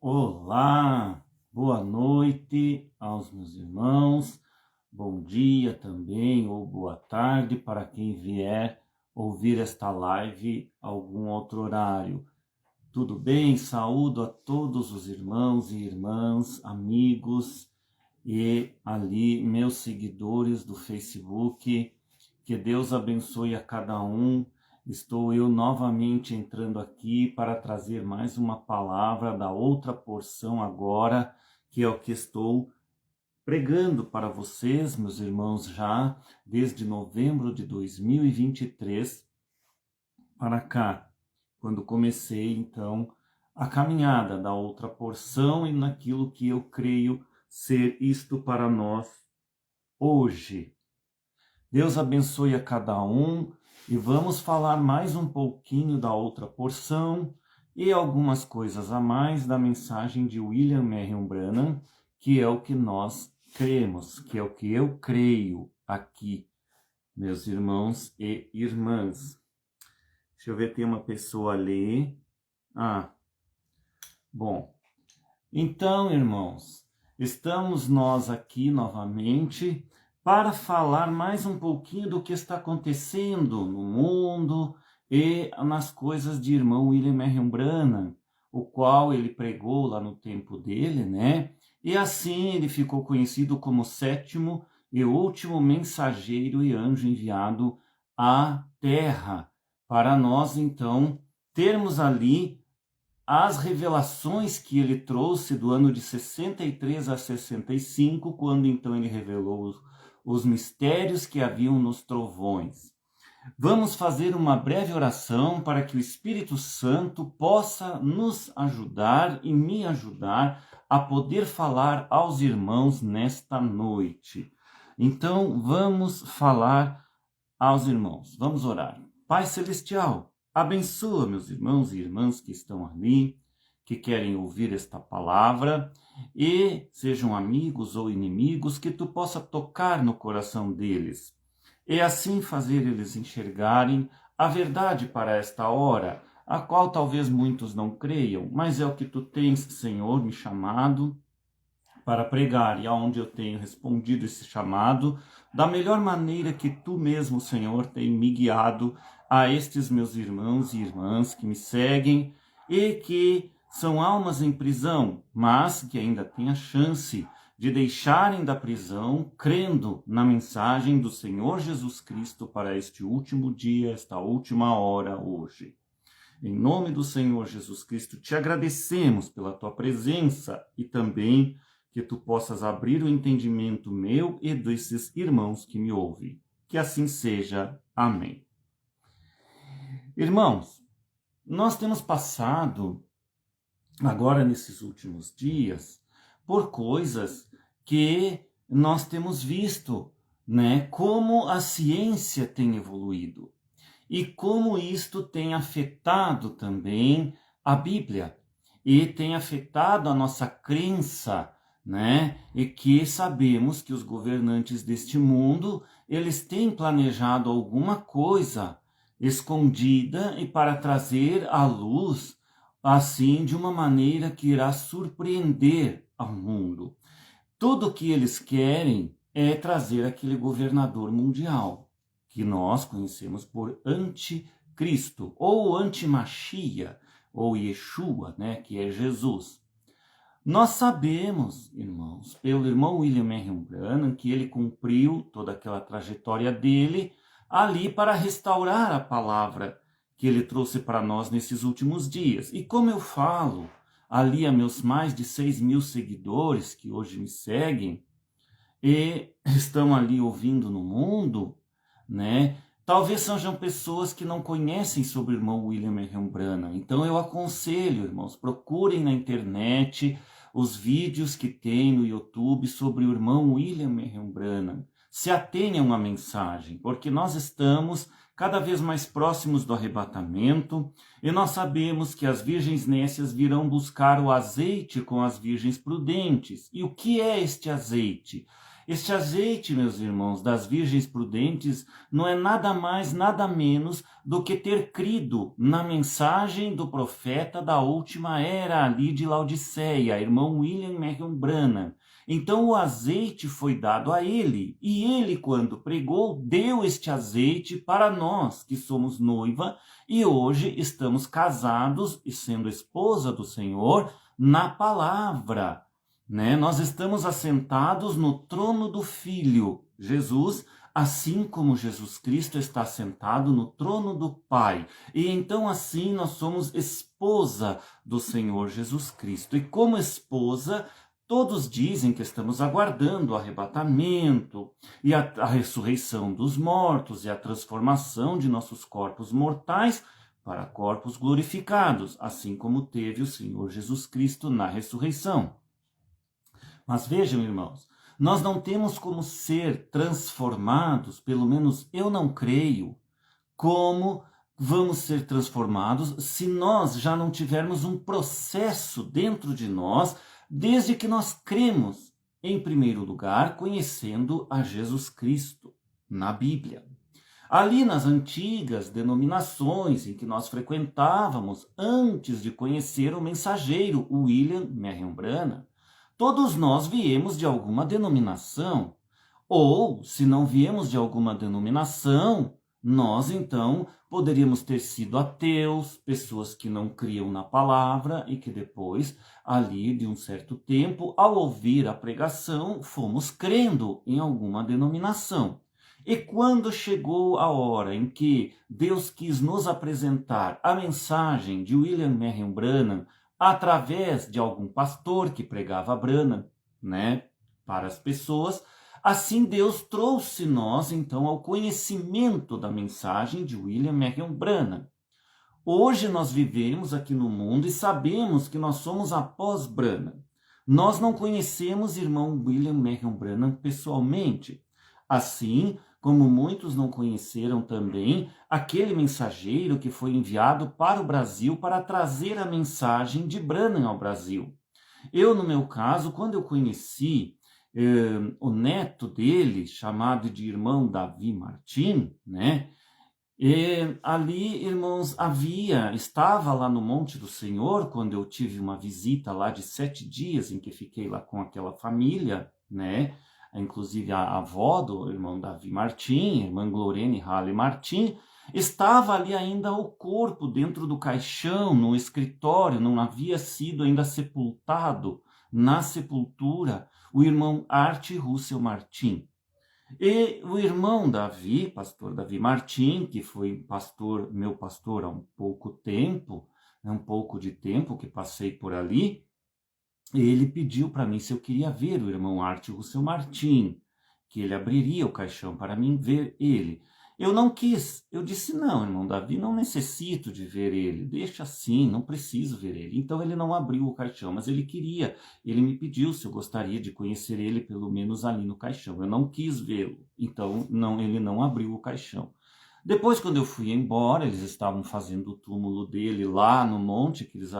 Olá, boa noite aos meus irmãos, bom dia também ou boa tarde para quem vier ouvir esta live algum outro horário. Tudo bem? Saúdo a todos os irmãos e irmãs, amigos e ali meus seguidores do Facebook. Que Deus abençoe a cada um. Estou eu novamente entrando aqui para trazer mais uma palavra da outra porção agora, que é o que estou pregando para vocês, meus irmãos, já desde novembro de 2023 para cá, quando comecei então a caminhada da outra porção e naquilo que eu creio ser isto para nós hoje. Deus abençoe a cada um e vamos falar mais um pouquinho da outra porção e algumas coisas a mais da mensagem de William Marion Branham, que é o que nós cremos, que é o que eu creio aqui, meus irmãos e irmãs. Deixa eu ver, tem uma pessoa ali. Bom. Então, irmãos, estamos nós aqui novamente para falar mais um pouquinho do que está acontecendo no mundo e nas coisas de irmão William Marion Branham, o qual ele pregou lá no tempo dele, né? E assim ele ficou conhecido como o sétimo e último mensageiro e anjo enviado à Terra, para nós, então, termos ali as revelações que ele trouxe do ano de 63 a 65, quando então ele revelou os mistérios que haviam nos trovões. Vamos fazer uma breve oração para que o Espírito Santo possa nos ajudar e me ajudar a poder falar aos irmãos nesta noite. Então, vamos falar aos irmãos. Vamos orar. Pai Celestial, abençoa meus irmãos e irmãs que estão ali, que querem ouvir esta palavra, e sejam amigos ou inimigos, que tu possa tocar no coração deles, e assim fazer eles enxergarem a verdade para esta hora, a qual talvez muitos não creiam, mas é o que tu tens, Senhor, me chamado para pregar, e aonde eu tenho respondido esse chamado, da melhor maneira que tu mesmo, Senhor, tem me guiado a estes meus irmãos e irmãs que me seguem e que são almas em prisão, mas que ainda têm a chance de deixarem da prisão, crendo na mensagem do Senhor Jesus Cristo para este último dia, esta última hora hoje. Em nome do Senhor Jesus Cristo, te agradecemos pela tua presença e também que tu possas abrir o entendimento meu e desses irmãos que me ouvem. Que assim seja. Amém. Irmãos, nós temos passado, agora nesses últimos dias, por coisas que nós temos visto, né? Como a ciência tem evoluído e como isto tem afetado também a Bíblia e tem afetado a nossa crença, né? E que sabemos que os governantes deste mundo, eles têm planejado alguma coisa escondida e para trazer à luz, assim, de uma maneira que irá surpreender ao mundo. Tudo o que eles querem é trazer aquele governador mundial, que nós conhecemos por anticristo, ou antimachia, ou Yeshua, né, que é Jesus. Nós sabemos, irmãos, pelo irmão William Marion Branham, que ele cumpriu toda aquela trajetória dele ali para restaurar a palavra que ele trouxe para nós nesses últimos dias. E como eu falo ali a meus mais de 6.000 seguidores que hoje me seguem e estão ali ouvindo no mundo, né? Talvez sejam pessoas que não conhecem sobre o irmão William Marion Branham. Então eu aconselho, irmãos, procurem na internet os vídeos que tem no YouTube sobre o irmão William Marion Branham. Se atenham à mensagem, porque nós estamos cada vez mais próximos do arrebatamento, e nós sabemos que as virgens nécias virão buscar o azeite com as virgens prudentes. E o que é este azeite? Este azeite, meus irmãos, das virgens prudentes, não é nada mais, nada menos do que ter crido na mensagem do profeta da última era ali de Laodiceia, irmão William Marion Branham. Então o azeite foi dado a ele, e ele, quando pregou, deu este azeite para nós, que somos noiva, e hoje estamos casados e sendo esposa do Senhor na palavra. Né? Nós estamos assentados no trono do Filho, Jesus, assim como Jesus Cristo está sentado no trono do Pai. E então assim nós somos esposa do Senhor Jesus Cristo. E como esposa, todos dizem que estamos aguardando o arrebatamento e a ressurreição dos mortos e a transformação de nossos corpos mortais para corpos glorificados, assim como teve o Senhor Jesus Cristo na ressurreição. Mas vejam, irmãos, nós não temos como ser transformados, pelo menos eu não creio, como vamos ser transformados se nós já não tivermos um processo dentro de nós, desde que nós cremos, em primeiro lugar, conhecendo a Jesus Cristo na Bíblia. Ali nas antigas denominações em que nós frequentávamos antes de conhecer o mensageiro, o William Marion Branham, todos nós viemos de alguma denominação, ou, se não viemos de alguma denominação, nós então poderíamos ter sido ateus, pessoas que não criam na palavra e que depois, ali de um certo tempo, ao ouvir a pregação, fomos crendo em alguma denominação. E quando chegou a hora em que Deus quis nos apresentar a mensagem de William Marion Branham, através de algum pastor que pregava Branham, né, para as pessoas, assim Deus trouxe nós, então, ao conhecimento da mensagem de William Marion Branham. Hoje nós vivemos aqui no mundo e sabemos que nós somos após Branham. Nós não conhecemos irmão William Marion Branham pessoalmente. Assim como muitos não conheceram também aquele mensageiro que foi enviado para o Brasil para trazer a mensagem de Branham ao Brasil. Eu, no meu caso, quando eu conheci o neto dele, chamado de irmão Davi Martim, né? E ali, irmãos, estava lá no Monte do Senhor, quando eu tive uma visita lá de 7 dias, em que fiquei lá com aquela família, né? Inclusive a avó do irmão Davi Martim, irmã Glorene Halle Martim, estava ali ainda o corpo dentro do caixão, no escritório, não havia sido ainda sepultado na sepultura, o irmão Art Russell Martim. E o irmão Davi, pastor Davi Martim, que foi meu pastor há um pouco de tempo que passei por ali, ele pediu para mim se eu queria ver o irmão Art Russell Martim, que ele abriria o caixão para mim ver ele. Eu não quis, eu disse, não, irmão Davi, não necessito de ver ele, deixa assim, não preciso ver ele. Então ele não abriu o caixão, mas ele queria, ele me pediu se eu gostaria de conhecer ele, pelo menos ali no caixão. Eu não quis vê-lo, então ele não abriu o caixão. Depois, quando eu fui embora, eles estavam fazendo o túmulo dele lá no monte, que eles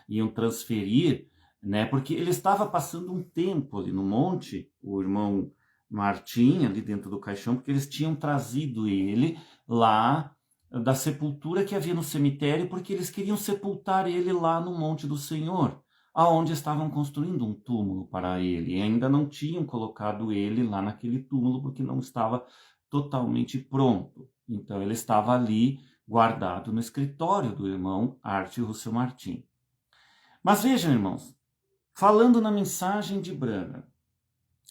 iam transferir, né? Porque ele estava passando um tempo ali no monte, o irmão Martim, ali dentro do caixão, porque eles tinham trazido ele lá da sepultura que havia no cemitério, porque eles queriam sepultar ele lá no Monte do Senhor, aonde estavam construindo um túmulo para ele, e ainda não tinham colocado ele lá naquele túmulo, porque não estava totalmente pronto. Então ele estava ali guardado no escritório do irmão Art Russell Martim. Mas vejam, irmãos, falando na mensagem de Branham,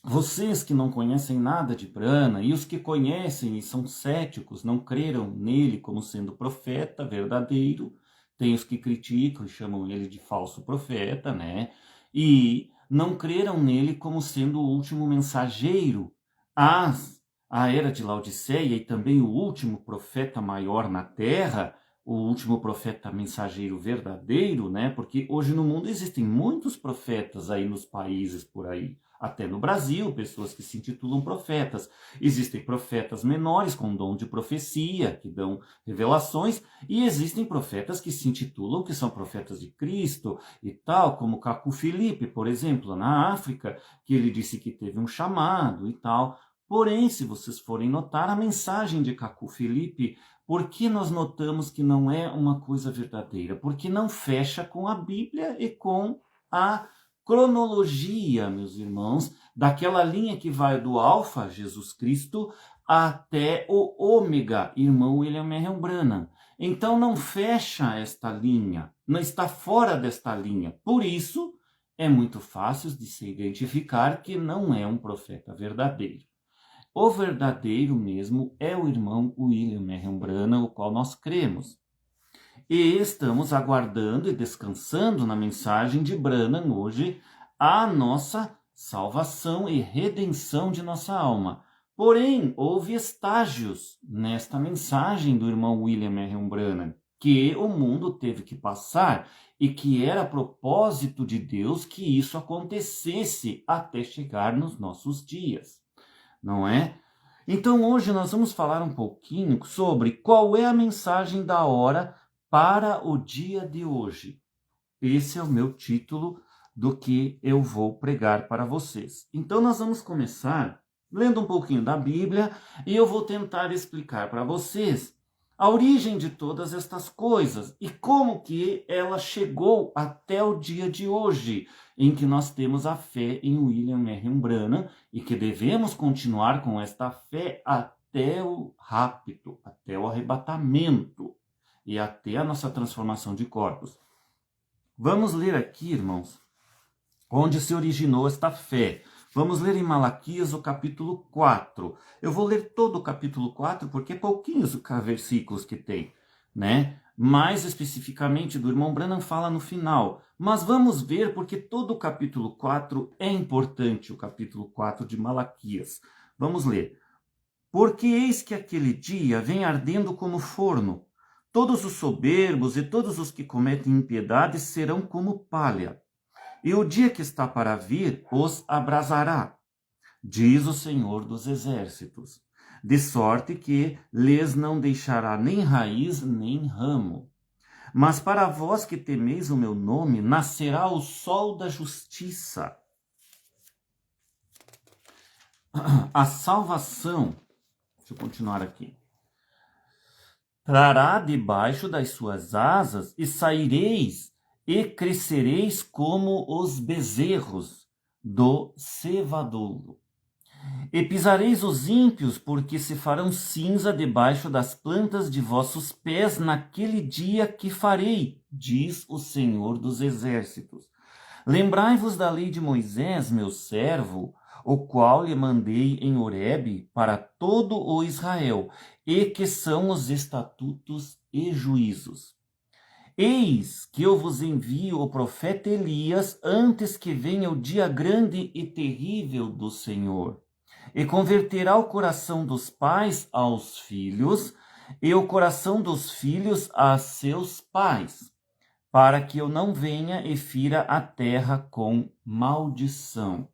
vocês que não conhecem nada de Branham e os que conhecem e são céticos, não creram nele como sendo profeta verdadeiro, tem os que criticam e chamam ele de falso profeta, né? E não creram nele como sendo o último mensageiro à era de Laodiceia e também o último profeta maior na terra, o último profeta mensageiro verdadeiro, né? Porque hoje no mundo existem muitos profetas aí nos países por aí. Até no Brasil, pessoas que se intitulam profetas. Existem profetas menores com dom de profecia, que dão revelações, e existem profetas que se intitulam que são profetas de Cristo e tal, como Cacu Filipe, por exemplo, na África, que ele disse que teve um chamado e tal. Porém, se vocês forem notar a mensagem de Cacu Filipe, por que nós notamos que não é uma coisa verdadeira? Porque não fecha com a Bíblia e com a cronologia, meus irmãos, daquela linha que vai do Alfa, Jesus Cristo, até o Ômega, irmão William Marion Branham. Então não fecha esta linha, não está fora desta linha. Por isso, é muito fácil de se identificar que não é um profeta verdadeiro. O verdadeiro mesmo é o irmão William Marion Branham, o qual nós cremos. E estamos aguardando e descansando na mensagem de Branham hoje a nossa salvação e redenção de nossa alma. Porém, houve estágios nesta mensagem do irmão William Marion Branham que o mundo teve que passar e que era propósito de Deus que isso acontecesse até chegar nos nossos dias. Não é? Então hoje nós vamos falar um pouquinho sobre qual é a mensagem da hora para o dia de hoje. Esse é o meu título do que eu vou pregar para vocês. Então nós vamos começar lendo um pouquinho da Bíblia e eu vou tentar explicar para vocês a origem de todas estas coisas e como que ela chegou até o dia de hoje, em que nós temos a fé em William Marion Branham e que devemos continuar com esta fé até o rapto, até o arrebatamento e até a nossa transformação de corpos. Vamos ler aqui, irmãos, onde se originou esta fé. Vamos ler em Malaquias o capítulo 4. Eu vou ler todo o capítulo 4 porque é pouquinhos versículos que tem, né? Mais especificamente do irmão Branham fala no final. Mas vamos ver porque todo o capítulo 4 é importante, o capítulo 4 de Malaquias. Vamos ler. Porque eis que aquele dia vem ardendo como forno. Todos os soberbos e todos os que cometem impiedade serão como palha. E o dia que está para vir os abrasará, diz o Senhor dos Exércitos, de sorte que lhes não deixará nem raiz nem ramo. Mas para vós que temeis o meu nome, nascerá o sol da justiça. A salvação, deixa eu continuar aqui, trará debaixo das suas asas e saireis e crescereis como os bezerros do cevadouro. E pisareis os ímpios, porque se farão cinza debaixo das plantas de vossos pés naquele dia que farei, diz o Senhor dos Exércitos. Lembrai-vos da lei de Moisés, meu servo, o qual lhe mandei em Horebe para todo o Israel, e que são os estatutos e juízos. Eis que eu vos envio o profeta Elias antes que venha o dia grande e terrível do Senhor, e converterá o coração dos pais aos filhos, e o coração dos filhos a seus pais, para que eu não venha e fira a terra com maldição.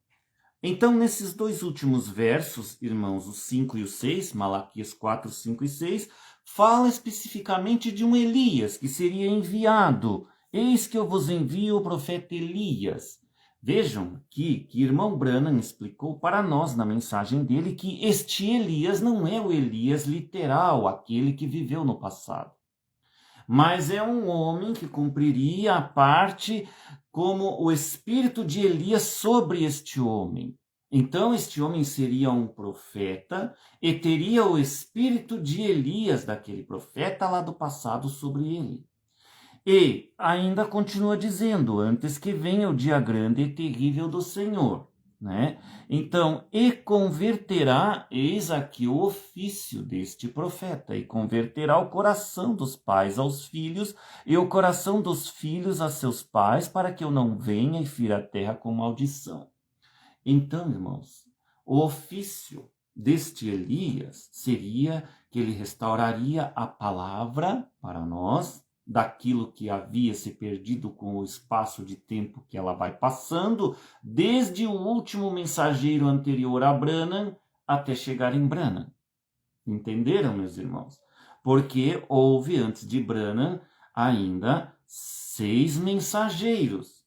Então, nesses dois últimos versos, irmãos, os 5 e o 6, Malaquias 4, 5 e 6, fala especificamente de um Elias que seria enviado. Eis que eu vos envio o profeta Elias. Vejam que irmão Branham explicou para nós na mensagem dele que este Elias não é o Elias literal, aquele que viveu no passado. Mas é um homem que cumpriria a parte como o espírito de Elias sobre este homem. Então, este homem seria um profeta e teria o espírito de Elias, daquele profeta lá do passado, sobre ele. E ainda continua dizendo, antes que venha o dia grande e terrível do Senhor. Né? Então, e converterá, eis aqui o ofício deste profeta, e converterá o coração dos pais aos filhos, e o coração dos filhos a seus pais, para que eu não venha e fira a terra com maldição. Então, irmãos, o ofício deste Elias seria que ele restauraria a palavra para nós, daquilo que havia se perdido com o espaço de tempo que ela vai passando, desde o último mensageiro anterior a Branham até chegar em Branham. Entenderam, meus irmãos? Porque houve, antes de Branham, ainda 6 mensageiros,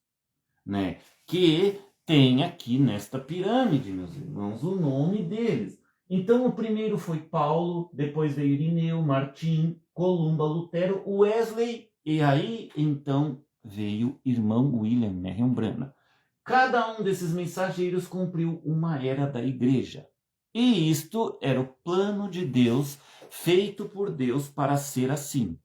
né? Que tem aqui nesta pirâmide, meus irmãos, o nome deles. Então, o primeiro foi Paulo, depois veio Irineu, Martim, Columba, Lutero, Wesley, e aí, então, veio irmão William Marion Branham. Cada um desses mensageiros cumpriu uma era da igreja. E isto era o plano de Deus, feito por Deus para ser assim.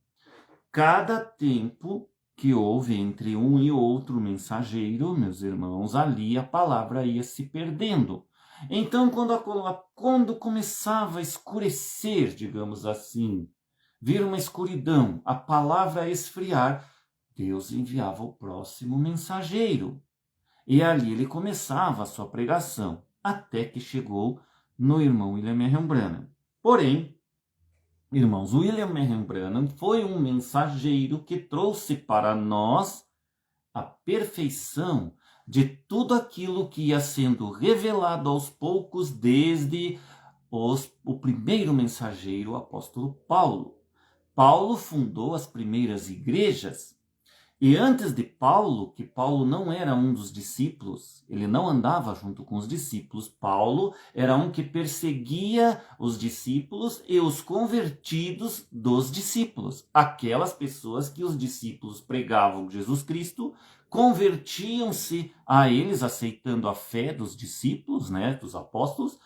Cada tempo que houve entre um e outro mensageiro, meus irmãos, ali a palavra ia se perdendo. Então, quando começava a escurecer, digamos assim, vir uma escuridão, a palavra a esfriar, Deus enviava o próximo mensageiro. E ali ele começava a sua pregação, até que chegou no irmão William Marion Branham. Porém, irmãos, William Marion Branham foi um mensageiro que trouxe para nós a perfeição de tudo aquilo que ia sendo revelado aos poucos desde o primeiro mensageiro, o apóstolo Paulo. Paulo fundou as primeiras igrejas. E antes de Paulo, que Paulo não era um dos discípulos, ele não andava junto com os discípulos, Paulo era um que perseguia os discípulos e os convertidos dos discípulos. Aquelas pessoas que os discípulos pregavam Jesus Cristo, convertiam-se a eles, aceitando a fé dos discípulos, né, dos apóstolos,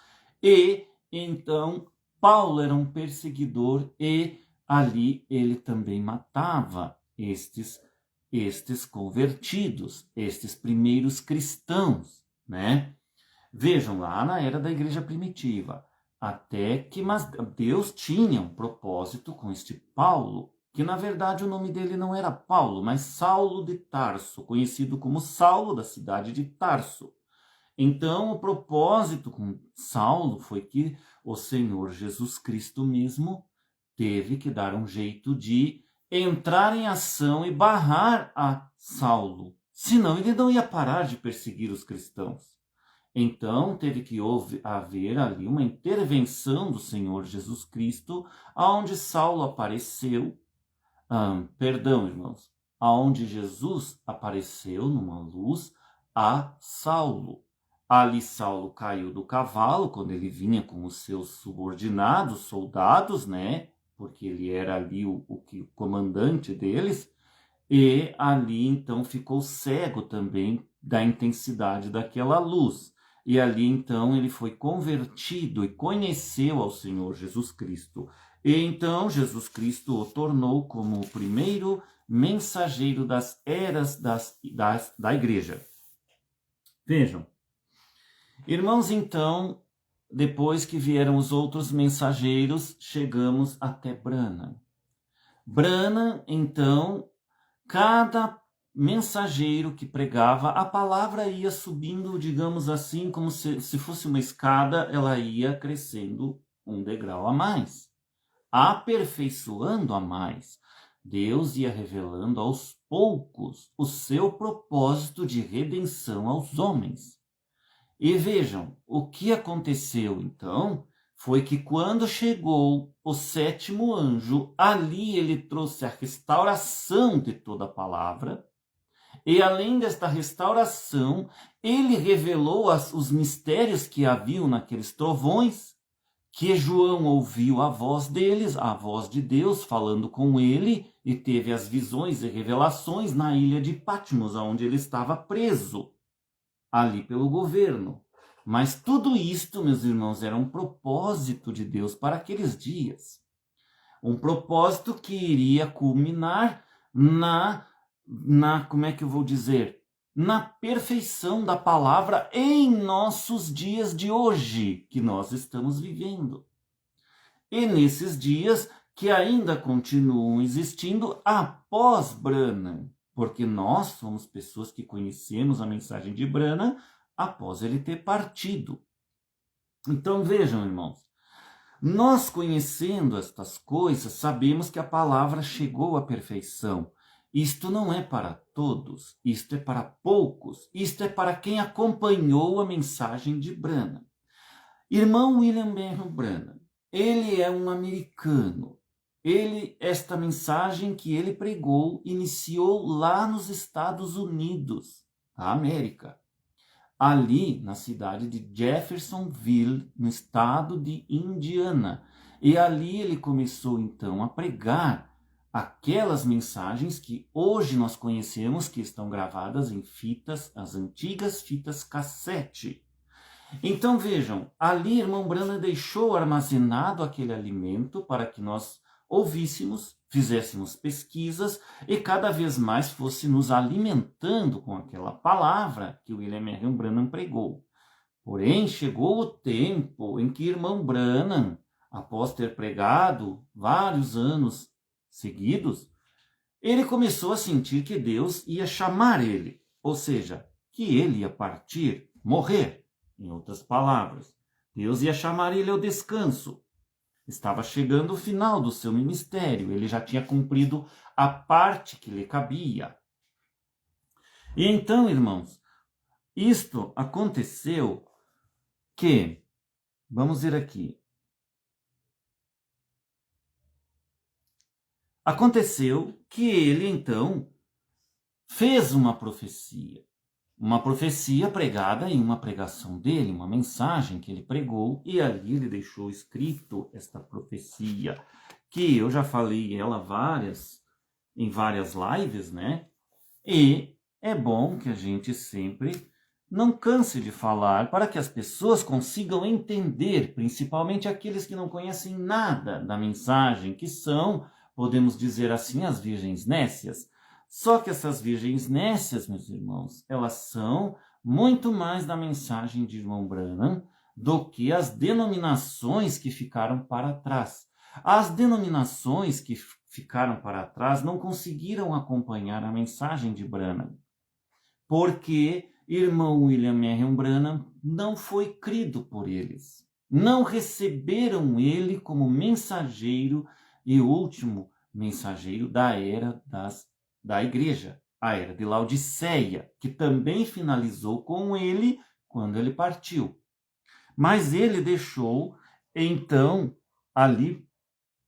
e então Paulo era um perseguidor e ali ele também matava estes convertidos, estes primeiros cristãos, né? Vejam lá na era da igreja primitiva, mas Deus tinha um propósito com este Paulo, que na verdade o nome dele não era Paulo, mas Saulo de Tarso, conhecido como Saulo da cidade de Tarso. Então, o propósito com Saulo foi que o Senhor Jesus Cristo mesmo teve que dar um jeito de entrar em ação e barrar a Saulo. Senão ele não ia parar de perseguir os cristãos. Então teve que haver ali uma intervenção do Senhor Jesus Cristo, aonde Saulo apareceu, irmãos, aonde Jesus apareceu numa luz a Saulo. Ali Saulo caiu do cavalo quando ele vinha com os seus subordinados, soldados, né? Porque ele era ali o comandante deles, e ali então ficou cego também da intensidade daquela luz. E ali então ele foi convertido e conheceu ao Senhor Jesus Cristo. E então Jesus Cristo o tornou como o primeiro mensageiro das eras da igreja. Vejam, irmãos, então, depois que vieram os outros mensageiros, chegamos até Branham. Branham, então, cada mensageiro que pregava, a palavra ia subindo, digamos assim, como se fosse uma escada, ela ia crescendo um degrau a mais, aperfeiçoando a mais. Deus ia revelando aos poucos o seu propósito de redenção aos homens. E vejam, o que aconteceu então foi que quando chegou o 7º anjo, ali ele trouxe a restauração de toda a palavra, e além desta restauração, ele revelou os mistérios que haviam naqueles trovões, que João ouviu a voz deles, a voz de Deus falando com ele, e teve as visões e revelações na ilha de Patmos, onde ele estava preso, ali pelo governo. Mas tudo isto, meus irmãos, era um propósito de Deus para aqueles dias. Um propósito que iria culminar como é que eu vou dizer? Na perfeição da palavra em nossos dias de hoje, que nós estamos vivendo. E nesses dias que ainda continuam existindo após Branham, porque nós somos pessoas que conhecemos a mensagem de Branham após ele ter partido. Então vejam, irmãos, Nós, conhecendo estas coisas, sabemos que a palavra chegou à perfeição. Isto não é para todos, isto é para poucos, isto é para quem acompanhou a mensagem de Branham. Irmão William Marion Branham, ele é um americano. Esta mensagem que ele pregou iniciou lá nos Estados Unidos, a América. Ali na cidade de Jeffersonville, no estado de Indiana. E ali ele começou então a pregar aquelas mensagens que hoje nós conhecemos, que estão gravadas em fitas, as antigas fitas cassete. Então vejam, ali irmão Branham deixou armazenado aquele alimento para que nós ouvíssemos, fizéssemos pesquisas e cada vez mais fosse nos alimentando com aquela palavra que o William Marion Branham pregou. Porém, chegou o tempo em que irmão Branham, após ter pregado vários anos seguidos, ele começou a sentir que Deus ia chamar ele, ou seja, que ele ia partir, morrer. Em outras palavras, Deus ia chamar ele ao descanso. Estava chegando o final do seu ministério, ele já tinha cumprido a parte que lhe cabia. E então, irmãos, isto aconteceu que, vamos ver aqui, aconteceu que ele então fez uma profecia pregada em uma pregação dele, uma mensagem que ele pregou, e ali ele deixou escrito esta profecia, que eu já falei ela em várias lives, né? E é bom que a gente sempre não canse de falar para que as pessoas consigam entender, principalmente aqueles que não conhecem nada da mensagem, que são, podemos dizer assim, as virgens nécias. Só que essas virgens nécias, meus irmãos, elas são muito mais da mensagem de irmão Branham do que as denominações que ficaram para trás. As denominações que ficaram para trás não conseguiram acompanhar a mensagem de Branham, porque irmão William Marion Branham não foi crido por eles. Não receberam ele como mensageiro e último mensageiro da era da igreja, a era de Laodiceia, que também finalizou com ele quando ele partiu. Mas ele deixou, então, ali,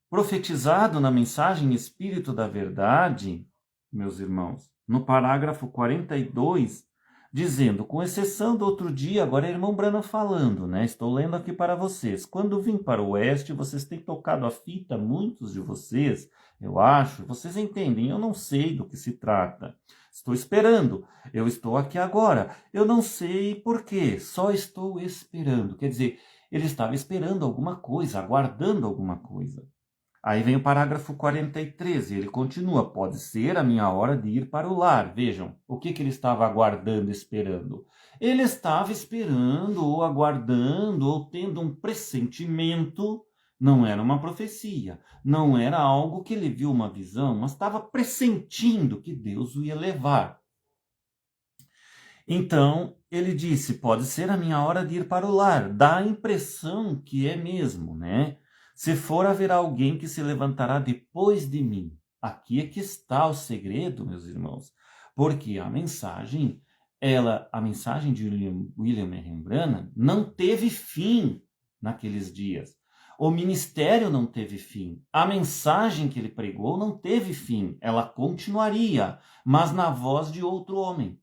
profetizado na mensagem Espírito da Verdade, meus irmãos, no parágrafo 42, dizendo, com exceção do outro dia, agora é irmão Branham falando, né? Estou lendo aqui para vocês. Quando vim para o oeste, vocês têm tocado a fita, muitos de vocês, eu acho, vocês entendem, eu não sei do que se trata. Estou esperando, eu estou aqui agora, eu não sei por quê, só estou esperando. Quer dizer, ele estava esperando alguma coisa, aguardando alguma coisa. Aí vem o parágrafo 43, e ele continua, pode ser a minha hora de ir para o lar. Vejam, o que ele estava aguardando, esperando? Ele estava esperando, ou aguardando, ou tendo um pressentimento, não era uma profecia, não era algo que ele viu uma visão, mas estava pressentindo que Deus o ia levar. Então, ele disse, pode ser a minha hora de ir para o lar. Dá a impressão que é mesmo, né? Se for, haverá alguém que se levantará depois de mim. Aqui é que está o segredo, meus irmãos. Porque a mensagem de William Marion Branham não teve fim naqueles dias. O ministério não teve fim. A mensagem que ele pregou não teve fim. Ela continuaria, mas na voz de outro homem.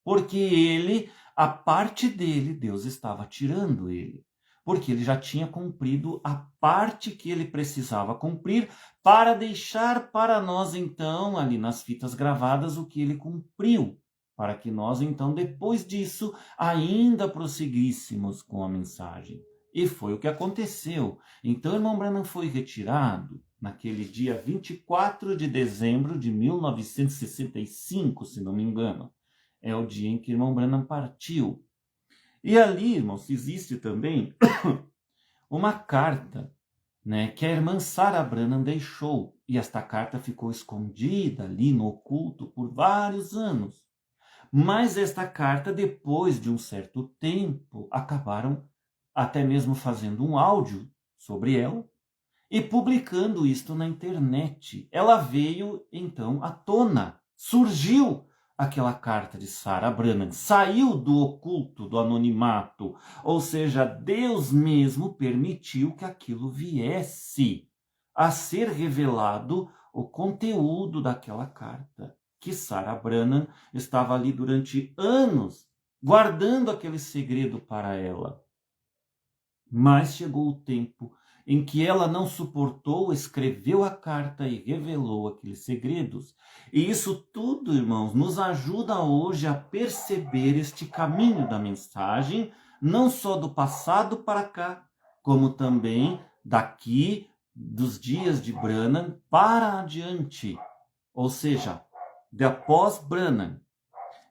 Porque a parte dele, Deus estava tirando ele. Porque ele já tinha cumprido a parte que ele precisava cumprir para deixar para nós, então, ali nas fitas gravadas, o que ele cumpriu. Para que nós, então, depois disso, ainda prosseguíssemos com a mensagem. E foi o que aconteceu. Então, o irmão Branham foi retirado naquele dia 24 de dezembro de 1965, se não me engano. É o dia em que o irmão Branham partiu. E ali, irmãos, existe também uma carta, né, que a irmã Sarah Branham deixou. E esta carta ficou escondida ali no oculto por vários anos. Mas esta carta, depois de um certo tempo, acabaram até mesmo fazendo um áudio sobre ela e publicando isto na internet. Ela veio, então, à tona. Surgiu aquela carta de Sarah Brannan. Saiu do oculto, do anonimato. Ou seja, Deus mesmo permitiu que aquilo viesse a ser revelado o conteúdo daquela carta. Que Sarah Brannan estava ali durante anos, guardando aquele segredo para ela. Mas chegou o tempo em que ela não suportou, escreveu a carta e revelou aqueles segredos. E isso tudo, irmãos, nos ajuda hoje a perceber este caminho da mensagem, não só do passado para cá, como também daqui, dos dias de Branham para adiante. Ou seja, de após Branham.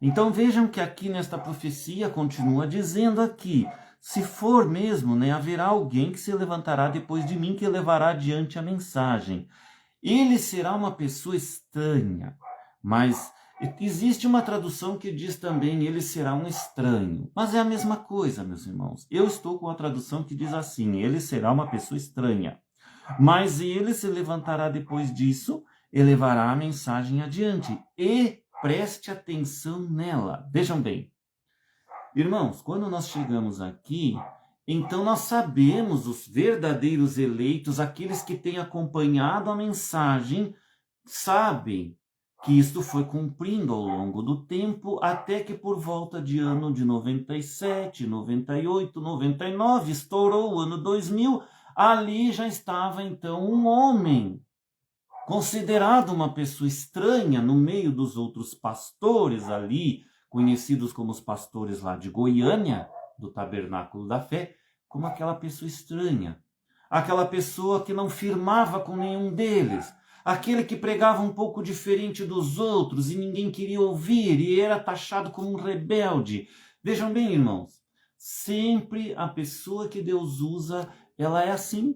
Então vejam que aqui nesta profecia continua dizendo aqui, se for mesmo, né, haverá alguém que se levantará depois de mim que levará adiante a mensagem. Ele será uma pessoa estranha, mas existe uma tradução que diz também ele será um estranho. Mas é a mesma coisa, meus irmãos. Eu estou com a tradução que diz assim, ele será uma pessoa estranha. Mas ele se levantará depois disso e levará a mensagem adiante. E preste atenção nela. Vejam bem. Irmãos, quando nós chegamos aqui, então nós sabemos os verdadeiros eleitos, aqueles que têm acompanhado a mensagem, sabem que isto foi cumprindo ao longo do tempo, até que por volta de ano de 97, 98, 99, estourou o ano 2000, ali já estava então um homem, considerado uma pessoa estranha no meio dos outros pastores ali, conhecidos como os pastores lá de Goiânia, do Tabernáculo da Fé, como aquela pessoa estranha. Aquela pessoa que não firmava com nenhum deles. Aquele que pregava um pouco diferente dos outros e ninguém queria ouvir e era taxado como um rebelde. Vejam bem, irmãos, sempre a pessoa que Deus usa, ela é assim.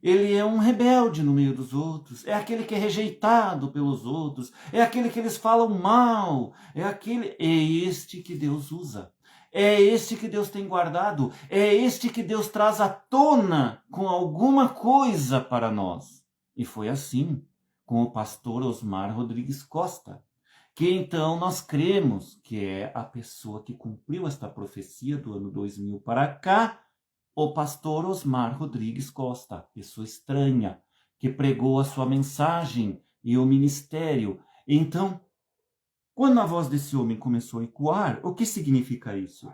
Ele é um rebelde no meio dos outros, é aquele que é rejeitado pelos outros, é aquele que eles falam mal, é este que Deus usa, é este que Deus tem guardado, é este que Deus traz à tona com alguma coisa para nós. E foi assim com o pastor Osmar Rodrigues Costa, que então nós cremos que é a pessoa que cumpriu esta profecia do ano 2000 para cá, o pastor Osmar Rodrigues Costa, pessoa estranha, que pregou a sua mensagem e o ministério. Então, quando a voz desse homem começou a ecoar, o que significa isso?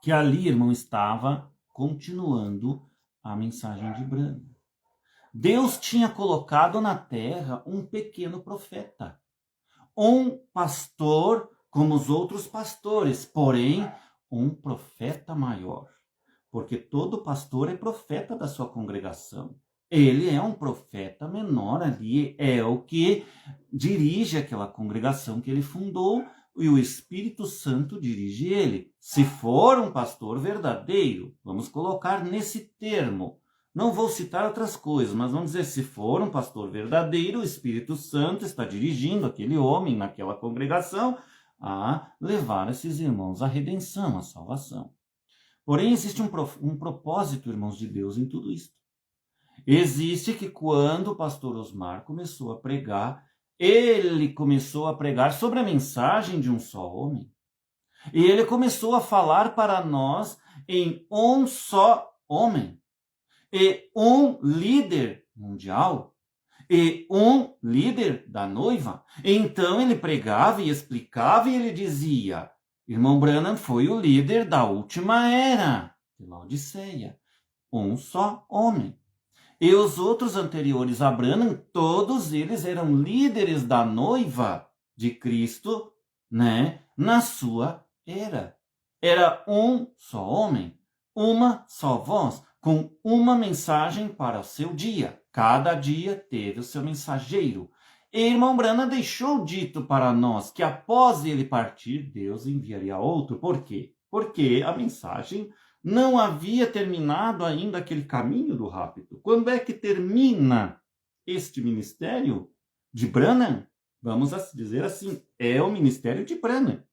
Que ali, irmão, estava continuando a mensagem de Branham. Deus tinha colocado na terra um pequeno profeta, um pastor como os outros pastores, porém, um profeta maior. Porque todo pastor é profeta da sua congregação. Ele é um profeta menor ali, é o que dirige aquela congregação que ele fundou e o Espírito Santo dirige ele. Se for um pastor verdadeiro, vamos colocar nesse termo. Não vou citar outras coisas, mas vamos dizer, se for um pastor verdadeiro, o Espírito Santo está dirigindo aquele homem naquela congregação a levar esses irmãos à redenção, à salvação. Porém, existe um propósito, irmãos de Deus, em tudo isso. Existe que quando o pastor Osmar começou a pregar, ele começou a pregar sobre a mensagem de um só homem. E ele começou a falar para nós em um só homem. E um líder mundial. E um líder da noiva. Então ele pregava e explicava e ele dizia... Irmão Branham foi o líder da última era, de Laodiceia. Um só homem. E os outros anteriores a Branham, todos eles eram líderes da noiva de Cristo, né, na sua era. Era um só homem, uma só voz, com uma mensagem para o seu dia. Cada dia teve o seu mensageiro. E irmão Branham deixou dito para nós que após ele partir, Deus enviaria outro. Por quê? Porque a mensagem não havia terminado ainda aquele caminho do rapto. Quando é que termina este ministério de Branham? Vamos dizer assim, é o ministério de Branham.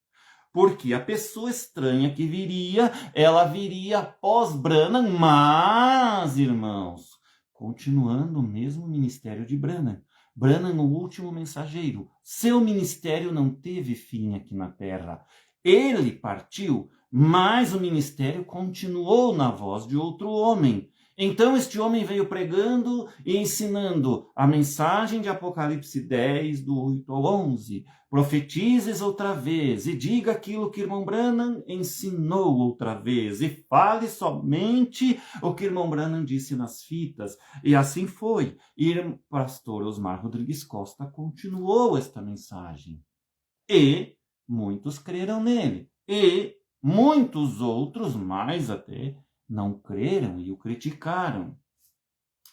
Porque a pessoa estranha que viria, ela viria após Branham, mas, irmãos, continuando o mesmo ministério de Branham. Branham, o último mensageiro. Seu ministério não teve fim aqui na Terra. Ele partiu, mas o ministério continuou na voz de outro homem. Então este homem veio pregando e ensinando a mensagem de Apocalipse 10, do 8 ao 11. Profetizes outra vez e diga aquilo que irmão Branham ensinou outra vez e fale somente o que irmão Branham disse nas fitas. E assim foi. E o pastor Osmar Rodrigues Costa continuou esta mensagem. E muitos creram nele. E muitos outros, mais até, não creram e o criticaram.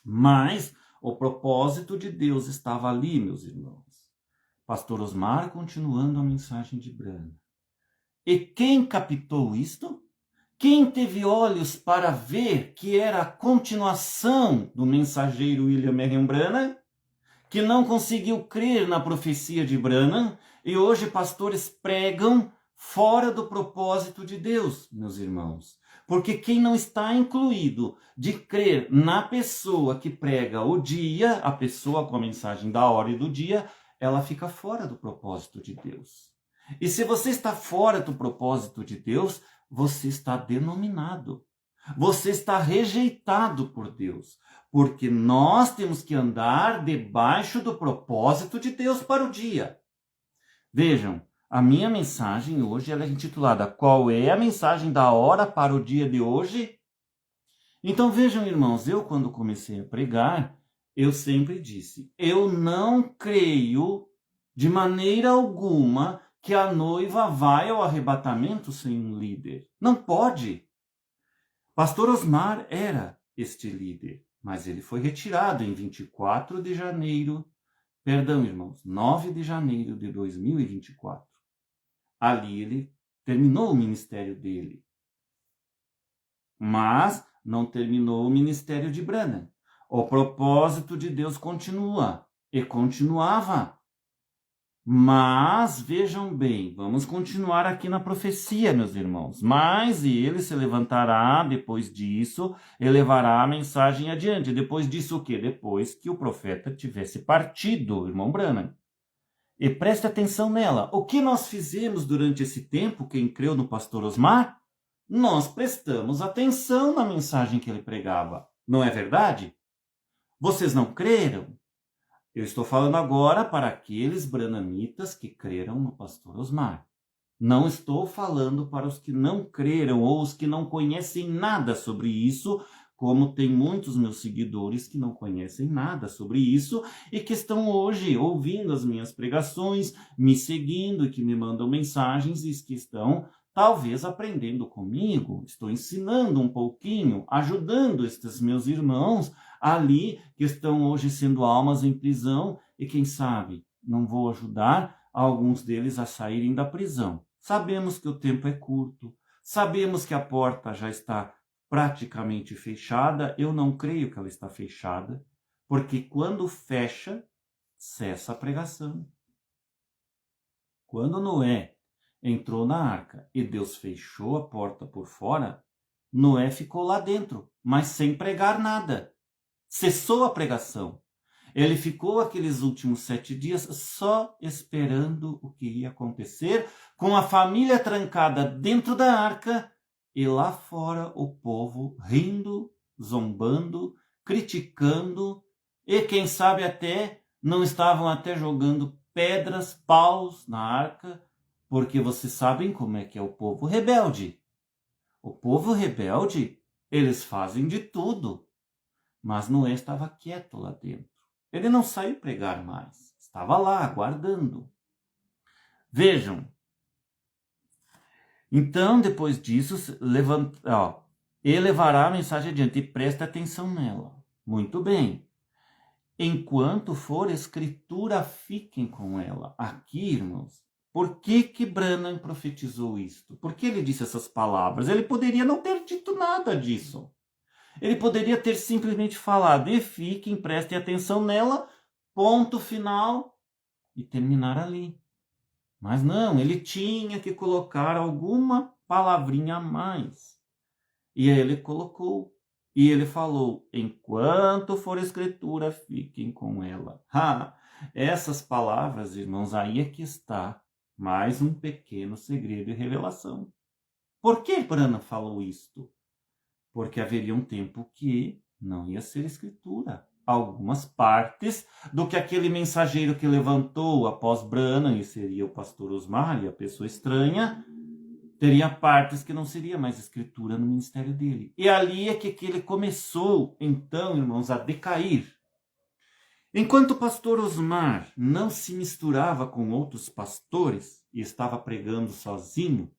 Mas o propósito de Deus estava ali, meus irmãos. Pastor Osmar continuando a mensagem de Branham. E quem captou isto? Quem teve olhos para ver que era a continuação do mensageiro William Marion Branham, que não conseguiu crer na profecia de Branham, e hoje pastores pregam fora do propósito de Deus, meus irmãos. Porque quem não está incluído de crer na pessoa que prega o dia, a pessoa com a mensagem da hora e do dia, ela fica fora do propósito de Deus. E se você está fora do propósito de Deus, você está denominado. Você está rejeitado por Deus. Porque nós temos que andar debaixo do propósito de Deus para o dia. Vejam, a minha mensagem hoje ela é intitulada Qual é a mensagem da hora para o dia de hoje? Então vejam, irmãos, eu quando comecei a pregar, eu sempre disse, eu não creio de maneira alguma que a noiva vai ao arrebatamento sem um líder. Não pode. Pastor Osmar era este líder, mas ele foi retirado em 24 de janeiro, perdão, irmãos, 9 de janeiro de 2024. Ali ele terminou o ministério dele. Mas não terminou o ministério de Branham. O propósito de Deus continua e continuava. Mas, vejam bem, vamos continuar aqui na profecia, meus irmãos. Mas ele se levantará depois disso e levará a mensagem adiante. Depois disso o quê? Depois que o profeta tivesse partido, irmão Branham. E preste atenção nela. O que nós fizemos durante esse tempo, quem creu no pastor Osmar? Nós prestamos atenção na mensagem que ele pregava. Não é verdade? Vocês não creram? Eu estou falando agora para aqueles branhamitas que creram no pastor Osmar. Não estou falando para os que não creram ou os que não conhecem nada sobre isso, como tem muitos meus seguidores que não conhecem nada sobre isso e que estão hoje ouvindo as minhas pregações, me seguindo e que me mandam mensagens e que estão talvez aprendendo comigo. Estou ensinando um pouquinho, ajudando estes meus irmãos ali que estão hoje sendo almas em prisão e quem sabe não vou ajudar alguns deles a saírem da prisão. Sabemos que o tempo é curto, sabemos que a porta já está praticamente fechada. Eu não creio que ela está fechada, porque quando fecha, cessa a pregação. Quando Noé entrou na arca e Deus fechou a porta por fora, Noé ficou lá dentro, mas sem pregar nada. Cessou a pregação. Ele ficou aqueles últimos 7 dias só esperando o que ia acontecer, com a família trancada dentro da arca e lá fora o povo rindo, zombando, criticando e quem sabe até não estavam até jogando pedras, paus na arca, porque vocês sabem como é que é o povo rebelde. O povo rebelde, eles fazem de tudo. Mas Noé estava quieto lá dentro. Ele não saiu pregar mais. Estava lá, aguardando. Vejam. Então, depois disso, ele levará a mensagem adiante e presta atenção nela. Muito bem. Enquanto for escritura, fiquem com ela. Aqui, irmãos, por que Branham profetizou isto? Por que ele disse essas palavras? Ele poderia não ter dito nada disso. Ele poderia ter simplesmente falado, e fiquem, prestem atenção nela, ponto final, e terminar ali. Mas não, ele tinha que colocar alguma palavrinha a mais. E aí ele colocou. E ele falou: enquanto for escritura, fiquem com ela. Essas palavras, irmãos, aí é que está mais um pequeno segredo e revelação. Por que Branham falou isto? Porque haveria um tempo que não ia ser escritura. Algumas partes do que aquele mensageiro que levantou após Branham, e seria o pastor Osmar e a pessoa estranha, teria partes que não seria mais escritura no ministério dele. E ali é que ele começou, então, irmãos, a decair. Enquanto o pastor Osmar não se misturava com outros pastores e estava pregando sozinho,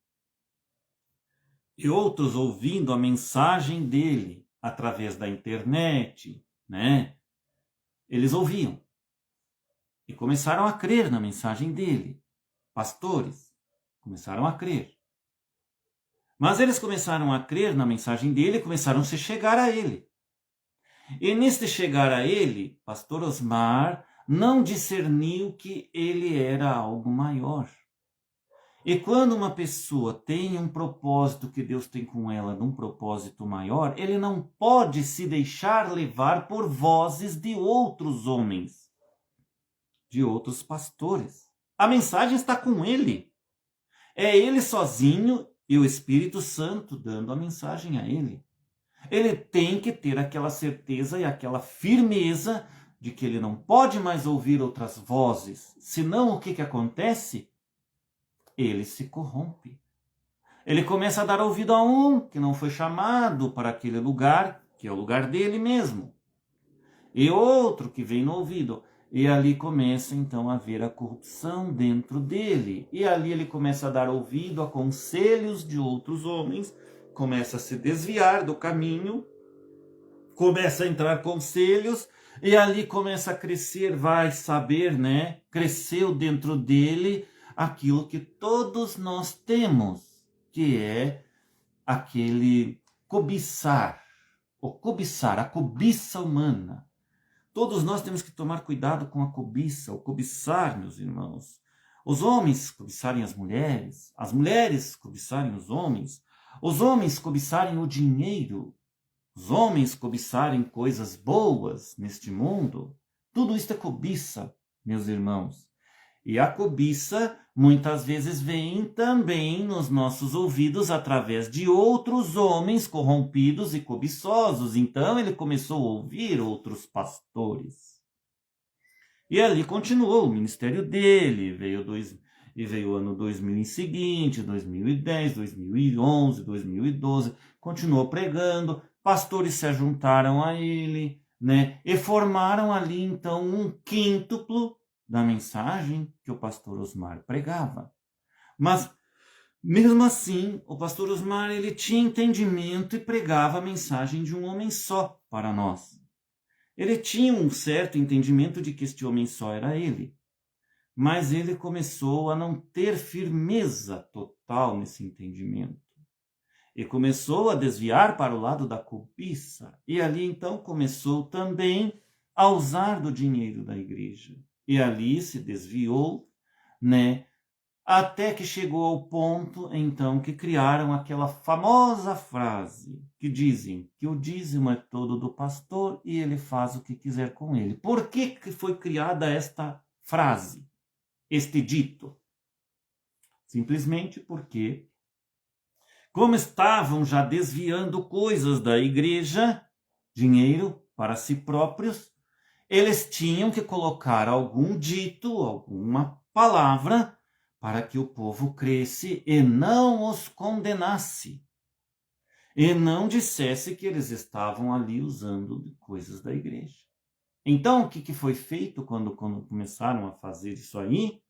e outros ouvindo a mensagem dele através da internet, né? Eles ouviam e começaram a crer na mensagem dele. Pastores começaram a crer. Mas eles começaram a crer na mensagem dele e começaram a se chegar a ele. E neste chegar a ele, pastor Osmar não discerniu que ele era algo maior. E quando uma pessoa tem um propósito que Deus tem com ela, num propósito maior, ele não pode se deixar levar por vozes de outros homens, de outros pastores. A mensagem está com ele. É ele sozinho e o Espírito Santo dando a mensagem a ele. Ele tem que ter aquela certeza e aquela firmeza de que ele não pode mais ouvir outras vozes. Senão, o que acontece? Ele se corrompe. Ele começa a dar ouvido a um que não foi chamado para aquele lugar, que é o lugar dele mesmo. E outro que vem no ouvido. E ali começa então a haver a corrupção dentro dele. E ali ele começa a dar ouvido a conselhos de outros homens, começa a se desviar do caminho, começa a entrar conselhos, e ali começa a crescer, vai saber, né? Cresceu dentro dele aquilo que todos nós temos, que é aquele cobiçar, a cobiça humana. Todos nós temos que tomar cuidado com a cobiça, o cobiçar, meus irmãos. Os homens cobiçarem as mulheres cobiçarem os homens cobiçarem o dinheiro, os homens cobiçarem coisas boas neste mundo. Tudo isso é cobiça, meus irmãos. E a cobiça muitas vezes vem também nos nossos ouvidos através de outros homens corrompidos e cobiçosos. Então ele começou a ouvir outros pastores. E ali continuou o ministério dele. Veio o ano 2000 em seguinte, 2010, 2011, 2012. Continuou pregando. Pastores se juntaram a ele, né? E formaram ali então um quíntuplo da mensagem que o pastor Osmar pregava. Mas, mesmo assim, o pastor Osmar ele tinha entendimento e pregava a mensagem de um homem só para nós. Ele tinha um certo entendimento de que este homem só era ele. Mas ele começou a não ter firmeza total nesse entendimento. E começou a desviar para o lado da cobiça. E ali então começou também a usar do dinheiro da igreja. E ali se desviou, né? Até que chegou ao ponto, então, que criaram aquela famosa frase que dizem que o dízimo é todo do pastor e ele faz o que quiser com ele. Por que foi criada esta frase, este dito? Simplesmente porque, como estavam já desviando coisas da igreja, dinheiro para si próprios, eles tinham que colocar algum dito, alguma palavra, para que o povo cresce e não os condenasse. E não dissesse que eles estavam ali usando de coisas da igreja. Então, o que foi feito quando começaram a fazer isso aí?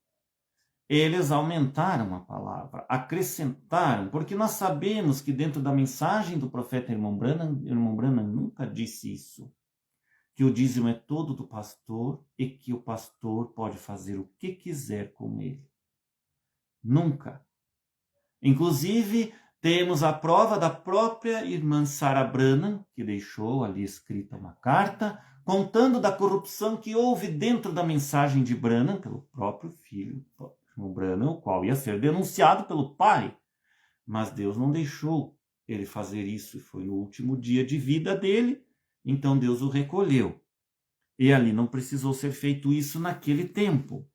Eles aumentaram a palavra, acrescentaram, porque nós sabemos que dentro da mensagem do profeta irmão Branham nunca disse isso. Que o dízimo é todo do pastor e que o pastor pode fazer o que quiser com ele. Nunca. Inclusive, temos a prova da própria irmã Sarah Branham, que deixou ali escrita uma carta, contando da corrupção que houve dentro da mensagem de Branham, pelo próprio filho, irmão Branham, o qual ia ser denunciado pelo pai. Mas Deus não deixou ele fazer isso, e foi no último dia de vida dele, então Deus o recolheu. E ali não precisou ser feito isso naquele tempo.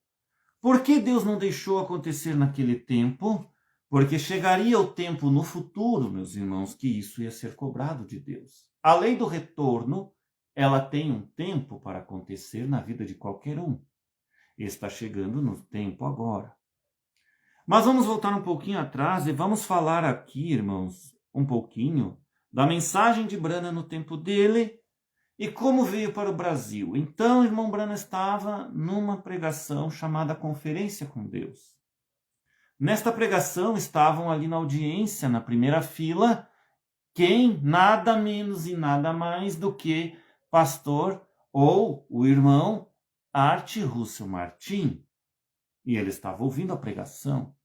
Por que Deus não deixou acontecer naquele tempo? Porque chegaria o tempo no futuro, meus irmãos, que isso ia ser cobrado de Deus. A lei do retorno, ela tem um tempo para acontecer na vida de qualquer um. Está chegando no tempo agora. Mas vamos voltar um pouquinho atrás e vamos falar aqui, irmãos, um pouquinho da mensagem de Branham no tempo dele e como veio para o Brasil. Então, o irmão Branham estava numa pregação chamada Conferência com Deus. Nesta pregação estavam ali na audiência, na primeira fila, quem? Nada menos e nada mais do que pastor ou o irmão Art Russell Martin. E ele estava ouvindo a pregação.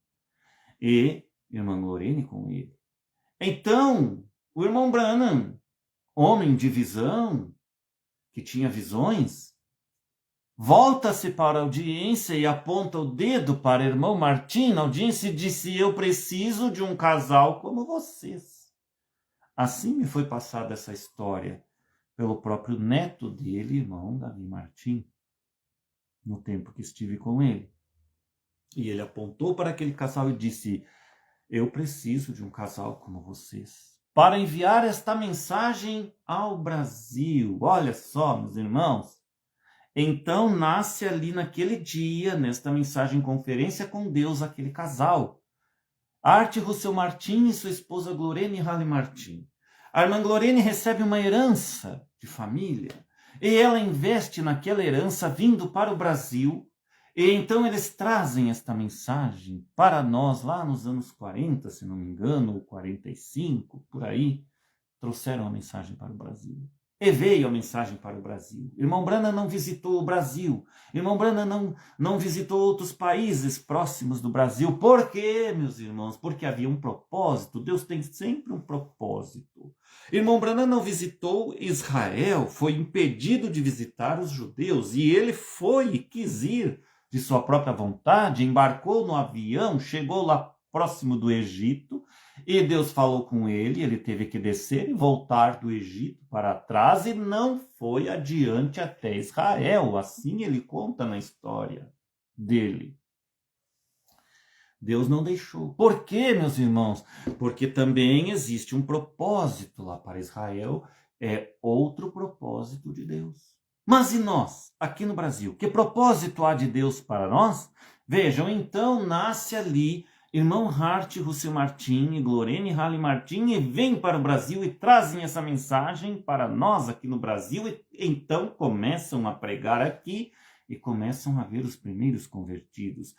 E irmã Lorene com ele. Então, o irmão Branham, homem de visão, que tinha visões, volta-se para a audiência e aponta o dedo para o irmão Martim na audiência e disse: eu preciso de um casal como vocês. Assim me foi passada essa história pelo próprio neto dele, irmão Davi Martim, no tempo que estive com ele. E ele apontou para aquele casal e disse: eu preciso de um casal como vocês para enviar esta mensagem ao Brasil. Olha só, meus irmãos. Então nasce ali naquele dia, nesta mensagem Conferência com Deus, aquele casal. Art Russell Martin e sua esposa Glorene Halley Martin. A irmã Glorene recebe uma herança de família e ela investe naquela herança vindo para o Brasil. E então eles trazem esta mensagem para nós lá nos anos 40, se não me engano, ou 45, por aí, trouxeram a mensagem para o Brasil. E veio a mensagem para o Brasil. Irmão Branham não visitou o Brasil. Irmão Branham não visitou outros países próximos do Brasil. Por quê, meus irmãos? Porque havia um propósito. Deus tem sempre um propósito. Irmão Branham não visitou Israel, foi impedido de visitar os judeus. E ele foi e quis ir de sua própria vontade, embarcou no avião, chegou lá próximo do Egito, e Deus falou com ele, ele teve que descer e voltar do Egito para trás, e não foi adiante até Israel. Assim ele conta na história dele. Deus não deixou. Por quê, meus irmãos? Porque também existe um propósito lá para Israel, é outro propósito de Deus. Mas e nós, aqui no Brasil? Que propósito há de Deus para nós? Vejam, então nasce ali irmão Art Russell Martin e Glorene Halley Martin e vêm para o Brasil e trazem essa mensagem para nós aqui no Brasil e então começam a pregar aqui e começam a ver os primeiros convertidos.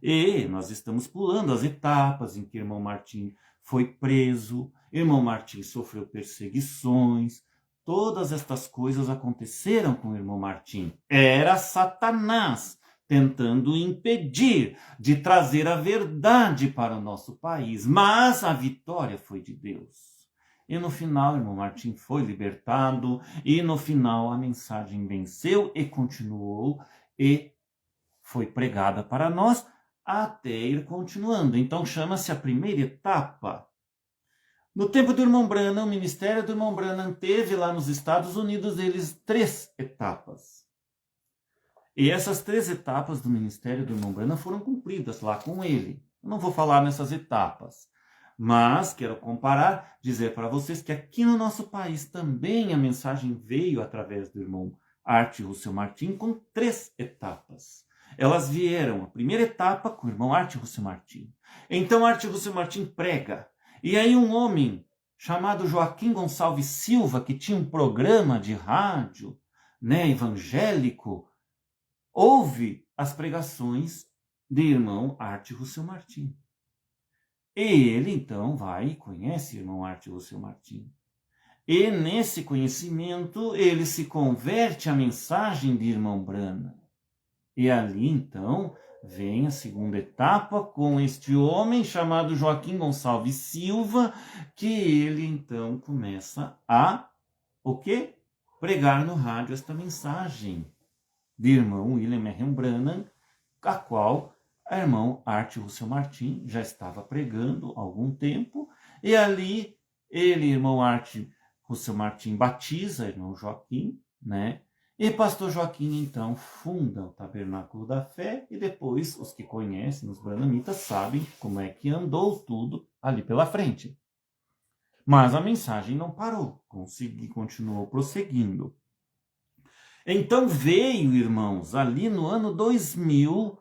E nós estamos pulando as etapas em que irmão Martin foi preso, irmão Martin sofreu perseguições. Todas estas coisas aconteceram com o irmão Martim. Era Satanás tentando impedir de trazer a verdade para o nosso país. Mas a vitória foi de Deus. E no final, o irmão Martim foi libertado. E no final, a mensagem venceu e continuou. E foi pregada para nós até ir continuando. Então, chama-se a primeira etapa. No tempo do irmão Branham, o ministério do irmão Branham teve lá nos Estados Unidos, eles 3 etapas. E essas 3 etapas do ministério do irmão Branham foram cumpridas lá com ele. Eu não vou falar nessas etapas, mas quero comparar, dizer para vocês que aqui no nosso país também a mensagem veio através do irmão Art Russell Martin com 3 etapas. Elas vieram, a primeira etapa com o irmão Art Russell Martin. Então Art Russell Martin prega. E aí um homem chamado Joaquim Gonçalves Silva, que tinha um programa de rádio, evangélico, ouve as pregações de irmão Art Russell Martin. E ele então vai e conhece o irmão Art Russell Martin. E nesse conhecimento ele se converte à mensagem de irmão Branham. E ali então vem a segunda etapa com este homem chamado Joaquim Gonçalves Silva, que ele então começa a, o quê? Pregar no rádio esta mensagem de irmão William Marion Branham, a qual a irmão Arte Russell Martin já estava pregando há algum tempo, e ali ele, irmão Arte Russell Martin, batiza irmão Joaquim, né? E pastor Joaquim, então, funda o Tabernáculo da Fé, e depois os que conhecem, os branamitas, sabem como é que andou tudo ali pela frente. Mas a mensagem não parou, continuou prosseguindo. Então veio, irmãos, ali no ano 2000,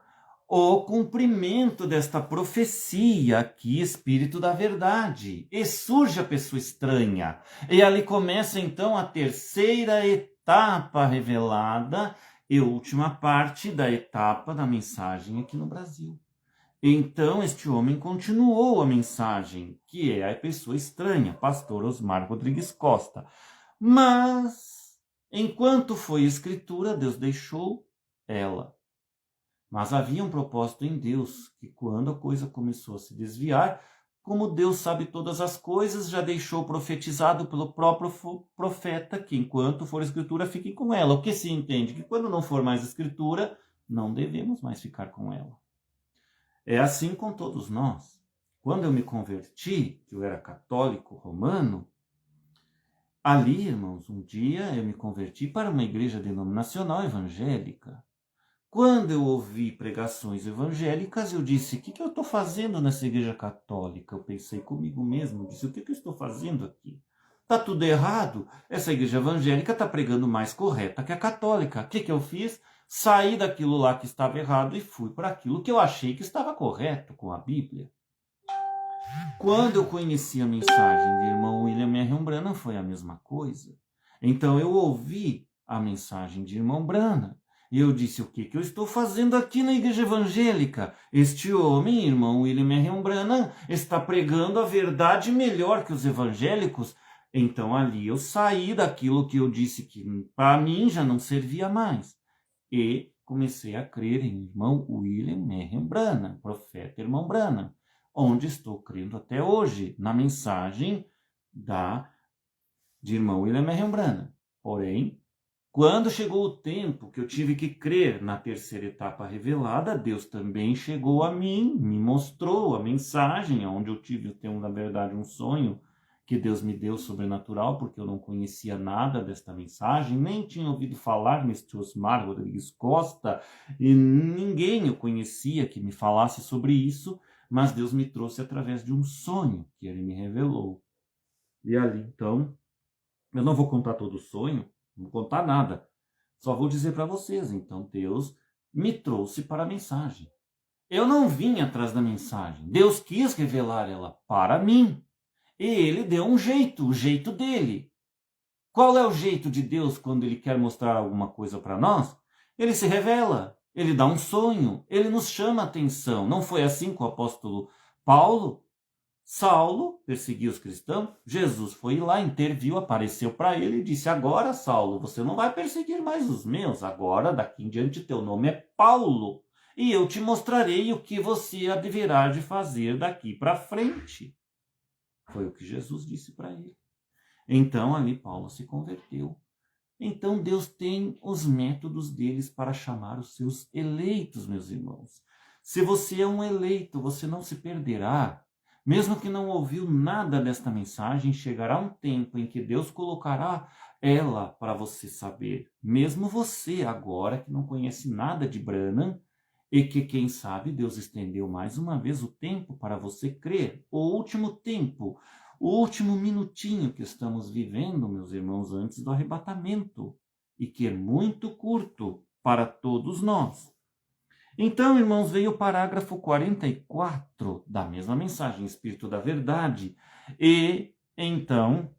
o cumprimento desta profecia aqui, Espírito da Verdade. E surge a pessoa estranha. E ali começa então a terceira etapa revelada e última parte da etapa da mensagem aqui no Brasil. Então este homem continuou a mensagem, que é a pessoa estranha, pastor Osmar Rodrigues Costa. Mas, enquanto foi escritura, Deus deixou ela. Mas havia um propósito em Deus, que quando a coisa começou a se desviar, como Deus sabe todas as coisas, já deixou profetizado pelo próprio profeta que enquanto for escritura, fiquem com ela. O que se entende? Que quando não for mais escritura, não devemos mais ficar com ela. É assim com todos nós. Quando eu me converti, que eu era católico romano, ali, irmãos, um dia eu me converti para uma igreja denominacional evangélica. Quando eu ouvi pregações evangélicas, eu disse, o que eu estou fazendo nessa igreja católica? Eu pensei comigo mesmo, disse, o que eu estou fazendo aqui? Está tudo errado. Essa igreja evangélica está pregando mais correta que a católica. O que eu fiz? Saí daquilo lá que estava errado e fui para aquilo que eu achei que estava correto com a Bíblia. Quando eu conheci a mensagem do irmão William Marion Branham, foi a mesma coisa. Então eu ouvi a mensagem de irmão Branham. E eu disse, o que eu estou fazendo aqui na igreja evangélica? Este homem, irmão William Marion Branham, está pregando a verdade melhor que os evangélicos. Então ali eu saí daquilo que eu disse que para mim já não servia mais. E comecei a crer em irmão William Marion Branham, profeta irmão Branham, onde estou crendo até hoje, na mensagem de irmão William Marion Branham. Porém, quando chegou o tempo que eu tive que crer na terceira etapa revelada, Deus também chegou a mim, me mostrou a mensagem, onde eu tive, na verdade, um sonho que Deus me deu sobrenatural, porque eu não conhecia nada desta mensagem, nem tinha ouvido falar neste Osmar Rodrigues Costa, e ninguém eu conhecia que me falasse sobre isso, mas Deus me trouxe através de um sonho que Ele me revelou. E ali, então, eu não vou contar todo o sonho, não vou contar nada. Só vou dizer para vocês, então, Deus me trouxe para a mensagem. Eu não vim atrás da mensagem. Deus quis revelar ela para mim. E Ele deu um jeito, o jeito dele. Qual é o jeito de Deus quando Ele quer mostrar alguma coisa para nós? Ele se revela, Ele dá um sonho, Ele nos chama a atenção. Não foi assim com o apóstolo Paulo? Saulo perseguiu os cristãos, Jesus foi lá, interviu, apareceu para ele e disse, agora, Saulo, você não vai perseguir mais os meus, agora, daqui em diante, teu nome é Paulo, e eu te mostrarei o que você haverá de fazer daqui para frente. Foi o que Jesus disse para ele. Então, ali, Paulo se converteu. Então, Deus tem os métodos deles para chamar os seus eleitos, meus irmãos. Se você é um eleito, você não se perderá. Mesmo que não ouviu nada desta mensagem, chegará um tempo em que Deus colocará ela para você saber. Mesmo você, agora que não conhece nada de Branham, e que, quem sabe, Deus estendeu mais uma vez o tempo para você crer. O último tempo, o último minutinho que estamos vivendo, meus irmãos, antes do arrebatamento, e que é muito curto para todos nós. Então, irmãos, veio o parágrafo 44 da mesma mensagem, Espírito da Verdade. E, então,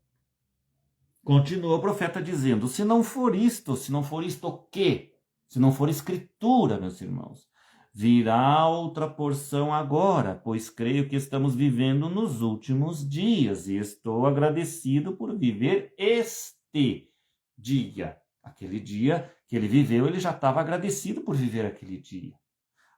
continua o profeta dizendo, se não for isto o quê? Se não for escritura, meus irmãos, virá outra porção agora, pois creio que estamos vivendo nos últimos dias e estou agradecido por viver este dia. Aquele dia que ele viveu, ele já estava agradecido por viver aquele dia.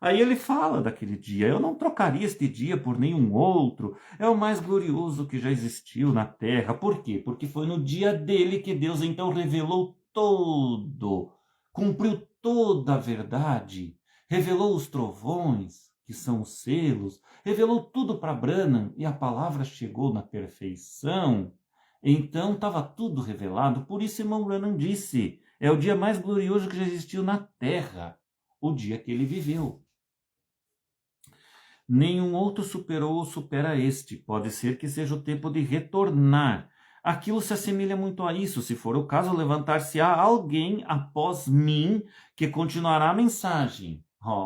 Aí ele fala daquele dia, eu não trocaria este dia por nenhum outro, é o mais glorioso que já existiu na terra. Por quê? Porque foi no dia dele que Deus então revelou todo, cumpriu toda a verdade, revelou os trovões que são os selos, revelou tudo para Branham e a palavra chegou na perfeição. Então estava tudo revelado. Por isso, irmão Branham disse, é o dia mais glorioso que já existiu na Terra, o dia que ele viveu. Nenhum outro superou ou supera este. Pode ser que seja o tempo de retornar. Aquilo se assemelha muito a isso. Se for o caso, levantar-se-á alguém após mim que continuará a mensagem.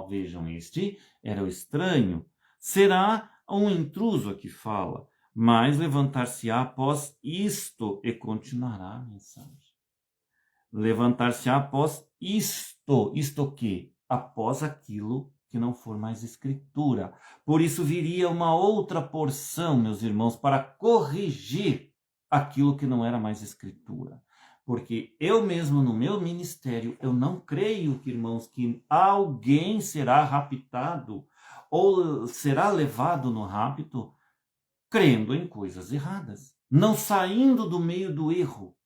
Vejam, este era o estranho. Será um intruso a que fala, mas levantar-se-á após isto e continuará a mensagem. Levantar-se-á após isto. Isto o quê? Após aquilo que não for mais escritura. Por isso viria uma outra porção, meus irmãos, para corrigir aquilo que não era mais escritura. Porque eu mesmo, no meu ministério, eu não creio, irmãos, que alguém será raptado ou será levado no rapto crendo em coisas erradas, não saindo do meio do erro.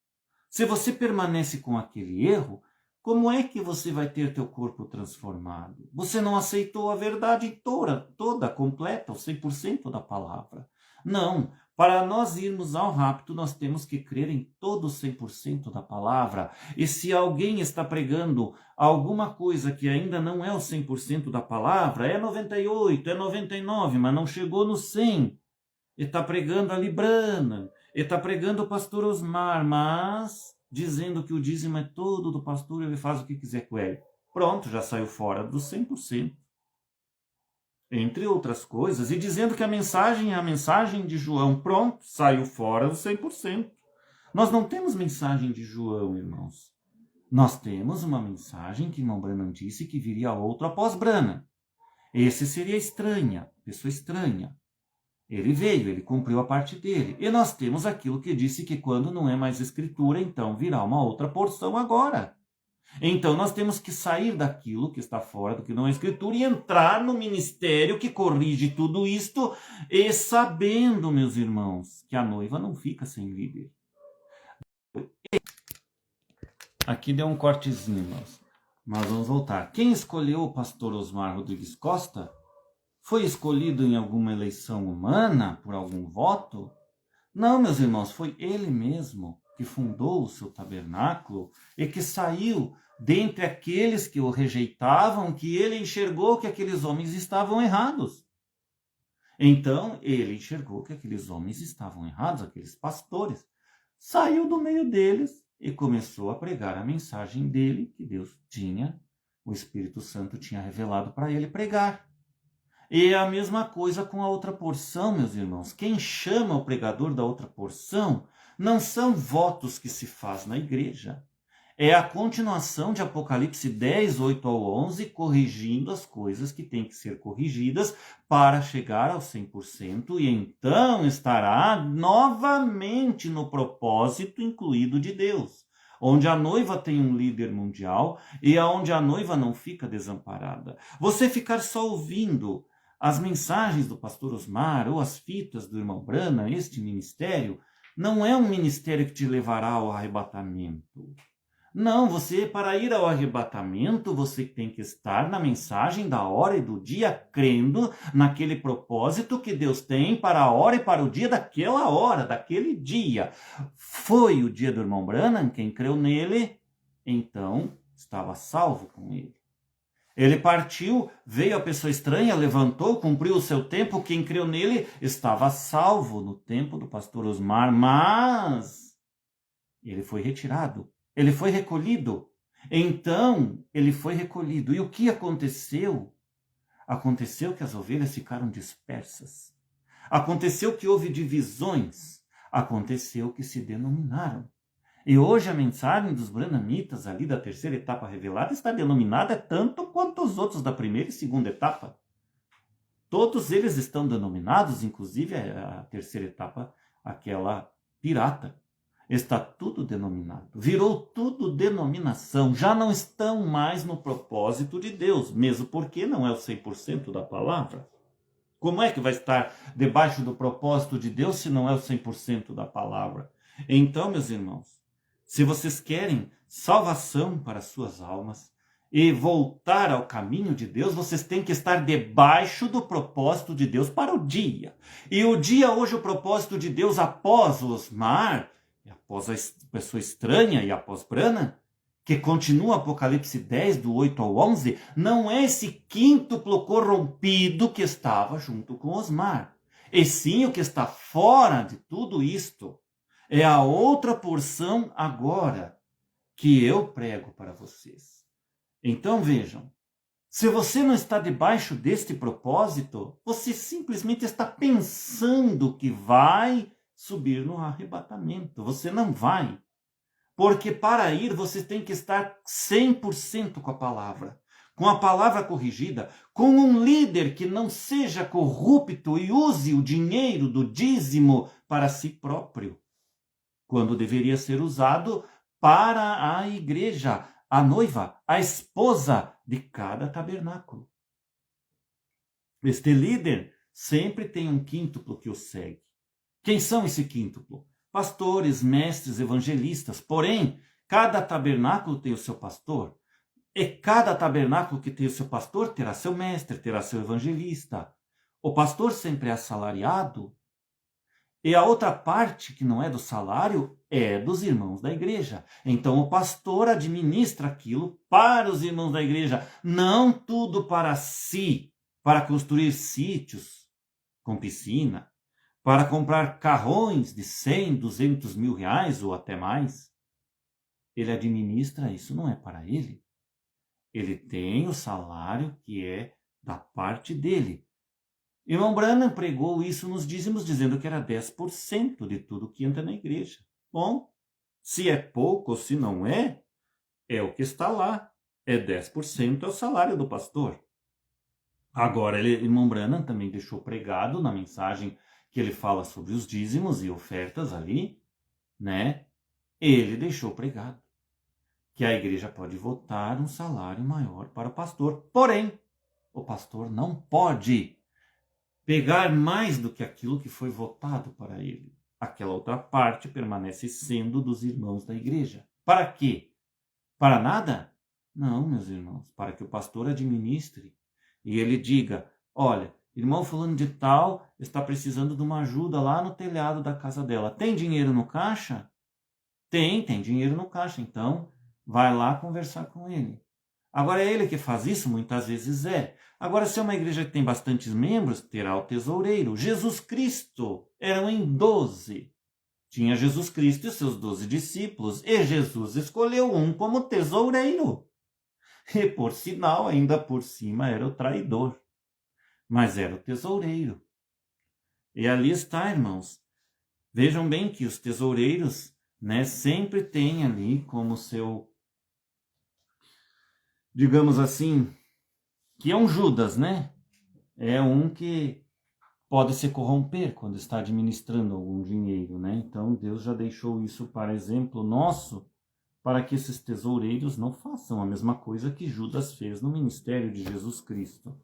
Se você permanece com aquele erro, como é que você vai ter teu corpo transformado? Você não aceitou a verdade toda, completa, o 100% da palavra. Não, para nós irmos ao rapto, nós temos que crer em todo o 100% da palavra. E se alguém está pregando alguma coisa que ainda não é o 100% da palavra, é 98, é 99, mas não chegou no 100. E está pregando a Branham, e está pregando o pastor Osmar, mas dizendo que o dízimo é todo do pastor, ele faz o que quiser com ele. Pronto, já saiu fora do 100%. Entre outras coisas, e dizendo que a mensagem é a mensagem de João. Pronto, saiu fora do 100%. Nós não temos mensagem de João, irmãos. Nós temos uma mensagem que irmão Branham disse que viria outro após Branham. Esse seria estranha, pessoa estranha. Ele veio, ele cumpriu a parte dele. E nós temos aquilo que disse que quando não é mais escritura, então virá uma outra porção agora. Então nós temos que sair daquilo que está fora do que não é escritura e entrar no ministério que corrige tudo isto e sabendo, meus irmãos, que a noiva não fica sem líder. Aqui deu um cortezinho, irmãos. Mas vamos voltar. Quem escolheu o pastor Osmar Rodrigues Costa? Foi escolhido em alguma eleição humana, por algum voto? Não, meus irmãos, foi ele mesmo que fundou o seu tabernáculo e que saiu dentre aqueles que o rejeitavam, que ele enxergou que aqueles homens estavam errados. Então, ele enxergou que aqueles homens estavam errados, aqueles pastores. Saiu do meio deles e começou a pregar a mensagem dele, que Deus tinha, o Espírito Santo tinha revelado para ele pregar. E é a mesma coisa com a outra porção, meus irmãos. Quem chama o pregador da outra porção não são votos que se faz na igreja. É a continuação de Apocalipse 10, 8 ao 11, corrigindo as coisas que têm que ser corrigidas para chegar ao 100% e então estará novamente no propósito incluído de Deus, onde a noiva tem um líder mundial e onde a noiva não fica desamparada. Você ficar só ouvindo as mensagens do pastor Osmar ou as fitas do irmão Branham, este ministério, não é um ministério que te levará ao arrebatamento. Não, para ir ao arrebatamento, você tem que estar na mensagem da hora e do dia, crendo naquele propósito que Deus tem para a hora e para o dia daquela hora, daquele dia. Foi o dia do irmão Branham, quem creu nele, então estava salvo com ele. Ele partiu, veio a pessoa estranha, levantou, cumpriu o seu tempo. Quem creu nele estava salvo no tempo do pastor Osmar, mas ele foi retirado, ele foi recolhido. Então, ele foi recolhido. E o que aconteceu? Aconteceu que as ovelhas ficaram dispersas. Aconteceu que houve divisões. Aconteceu que se denominaram. E hoje a mensagem dos branhamitas ali da terceira etapa revelada está denominada tanto quanto os outros da primeira e segunda etapa. Todos eles estão denominados, inclusive a terceira etapa, aquela pirata. Está tudo denominado. Virou tudo denominação. Já não estão mais no propósito de Deus, mesmo porque não é o 100% da palavra. Como é que vai estar debaixo do propósito de Deus se não é o 100% da palavra? Então, meus irmãos, se vocês querem salvação para suas almas, e voltar ao caminho de Deus, vocês têm que estar debaixo do propósito de Deus para o dia. E o dia hoje, o propósito de Deus após Osmar, após a pessoa estranha e após Brana, que continua Apocalipse 10, do 8 ao 11, não é esse quíntuplo corrompido que estava junto com Osmar. E sim, o que está fora de tudo isto é a outra porção agora que eu prego para vocês. Então vejam, se você não está debaixo deste propósito, você simplesmente está pensando que vai subir no arrebatamento. Você não vai. Porque para ir você tem que estar 100% com a palavra corrigida, com um líder que não seja corrupto e use o dinheiro do dízimo para si próprio, quando deveria ser usado para a igreja, a noiva, a esposa de cada tabernáculo. Este líder sempre tem um quíntuplo que o segue. Quem são esse quíntuplo? Pastores, mestres, evangelistas. Porém, cada tabernáculo tem o seu pastor. E cada tabernáculo que tem o seu pastor terá seu mestre, terá seu evangelista. O pastor sempre é assalariado. E a outra parte, que não é do salário, é dos irmãos da igreja. Então o pastor administra aquilo para os irmãos da igreja. Não tudo para si, para construir sítios com piscina, para comprar carrões de 100, 200 mil reais ou até mais. Ele administra, isso não é para ele. Ele tem o salário que é da parte dele. Irmão Branham pregou isso nos dízimos, dizendo que era 10% de tudo que entra na igreja. Bom, se é pouco ou se não é, é o que está lá. É 10% é o salário do pastor. Agora, irmão Branham também deixou pregado na mensagem que ele fala sobre os dízimos e ofertas ali, né? Ele deixou pregado que a igreja pode votar um salário maior para o pastor. Porém, o pastor não pode pegar mais do que aquilo que foi votado para ele. Aquela outra parte permanece sendo dos irmãos da igreja. Para quê? Para nada? Não, meus irmãos, para que o pastor administre e ele diga, olha, irmão fulano de tal está precisando de uma ajuda lá no telhado da casa dela. Tem dinheiro no caixa? Tem dinheiro no caixa. Então, vai lá conversar com ele. Agora, é ele que faz isso? Muitas vezes é. Agora, se é uma igreja que tem bastantes membros, terá o tesoureiro. Jesus Cristo eram em 12. Tinha Jesus Cristo e seus 12 discípulos. E Jesus escolheu um como tesoureiro. E, por sinal, ainda por cima, era o traidor. Mas era o tesoureiro. E ali está, irmãos. Vejam bem que os tesoureiros, né, sempre têm ali como seu, digamos assim, que é um Judas, né? É um que pode se corromper quando está administrando algum dinheiro, né? Então Deus já deixou isso para exemplo nosso, para que esses tesoureiros não façam a mesma coisa que Judas fez no ministério de Jesus Cristo.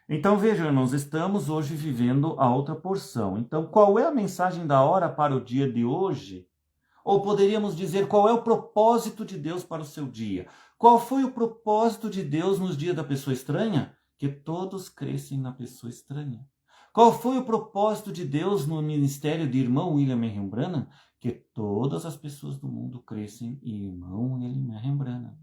Então vejam, irmãos, estamos hoje vivendo a outra porção. Então qual é a mensagem da hora para o dia de hoje? Ou poderíamos dizer, qual é o propósito de Deus para o seu dia? Qual foi o propósito de Deus nos dias da pessoa estranha? Que todos crescem na pessoa estranha. Qual foi o propósito de Deus no ministério de irmão William Marion Branham? Que todas as pessoas do mundo crescem em irmão William Marion Branham.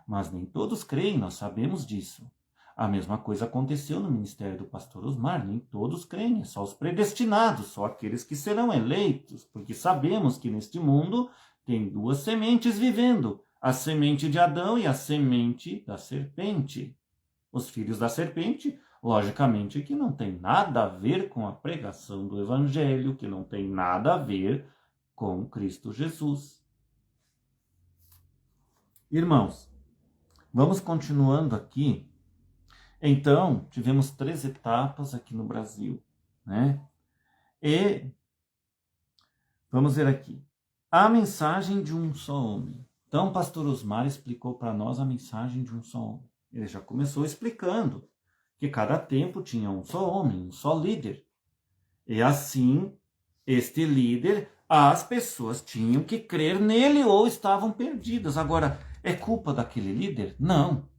Mas nem todos creem, nós sabemos disso. A mesma coisa aconteceu no ministério do pastor Osmar, nem todos creem, é só os predestinados, só aqueles que serão eleitos, porque sabemos que neste mundo tem duas sementes vivendo, a semente de Adão e a semente da serpente. Os filhos da serpente, logicamente, que não tem nada a ver com a pregação do evangelho, que não tem nada a ver com Cristo Jesus. Irmãos, vamos continuando aqui. Então, tivemos 3 etapas aqui no Brasil, né? E vamos ver aqui. A mensagem de um só homem. Então, o pastor Osmar explicou para nós a mensagem de um só homem. Ele já começou explicando que cada tempo tinha um só homem, um só líder. E assim, este líder, as pessoas tinham que crer nele ou estavam perdidas. Agora, É culpa daquele líder? Não.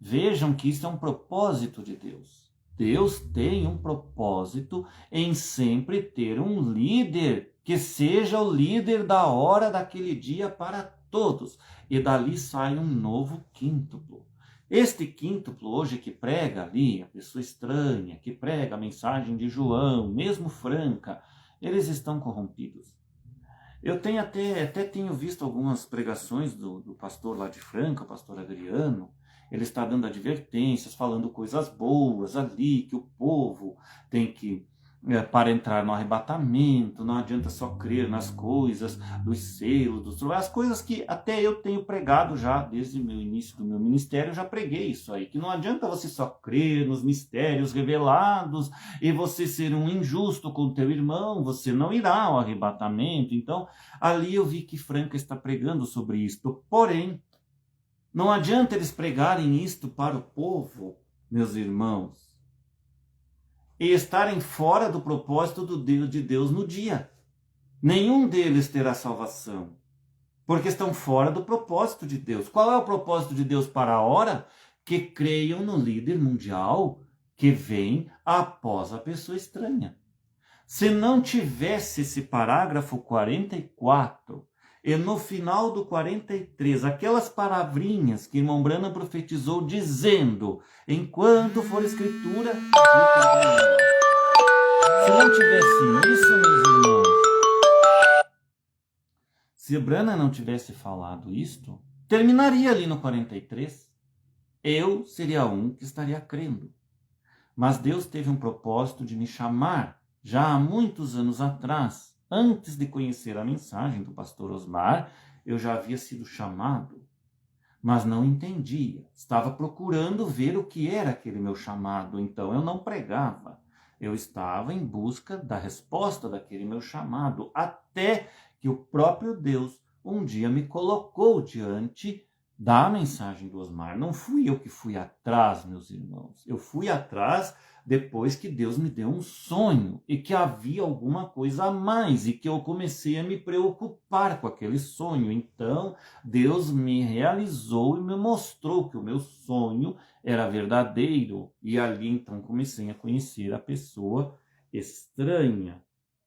Vejam que isso é um propósito de Deus. Deus tem um propósito em sempre ter um líder que seja o líder da hora daquele dia para todos. E dali sai um novo quíntuplo. Este quíntuplo hoje que prega ali, a pessoa estranha, que prega a mensagem de João, mesmo franca, eles estão corrompidos. Eu tenho até tenho visto algumas pregações do pastor lá de Franca, o pastor Adriano. Ele está dando advertências, falando coisas boas ali, que o povo tem que, para entrar no arrebatamento, não adianta só crer nas coisas, dos selos, as coisas que até eu tenho pregado já, desde o início do meu ministério, eu já preguei isso aí, que não adianta você só crer nos mistérios revelados e você ser um injusto com o teu irmão, você não irá ao arrebatamento. Então, ali eu vi que Franca está pregando sobre isto, porém, não adianta eles pregarem isto para o povo, meus irmãos, e estarem fora do propósito de Deus no dia. Nenhum deles terá salvação, porque estão fora do propósito de Deus. Qual é o propósito de Deus para a hora? Que creiam no líder mundial que vem após a pessoa estranha. Se não tivesse esse parágrafo 44, e no final do 43, aquelas palavrinhas que irmão Branham profetizou dizendo, enquanto for escritura, se não tivesse isso, meus irmãos, se Branham não tivesse falado isto, terminaria ali no 43. Eu seria um que estaria crendo. Mas Deus teve um propósito de me chamar, já há muitos anos atrás. Antes de conhecer a mensagem do pastor Osmar, eu já havia sido chamado, mas não entendia. Estava procurando ver o que era aquele meu chamado, então eu não pregava. Eu estava em busca da resposta daquele meu chamado, até que o próprio Deus um dia me colocou diante da mensagem do Osmar. Não fui eu que fui atrás, meus irmãos. Eu fui atrás depois que Deus me deu um sonho e que havia alguma coisa a mais e que eu comecei a me preocupar com aquele sonho. Então, Deus me realizou e me mostrou que o meu sonho era verdadeiro. E ali, então, comecei a conhecer a pessoa estranha.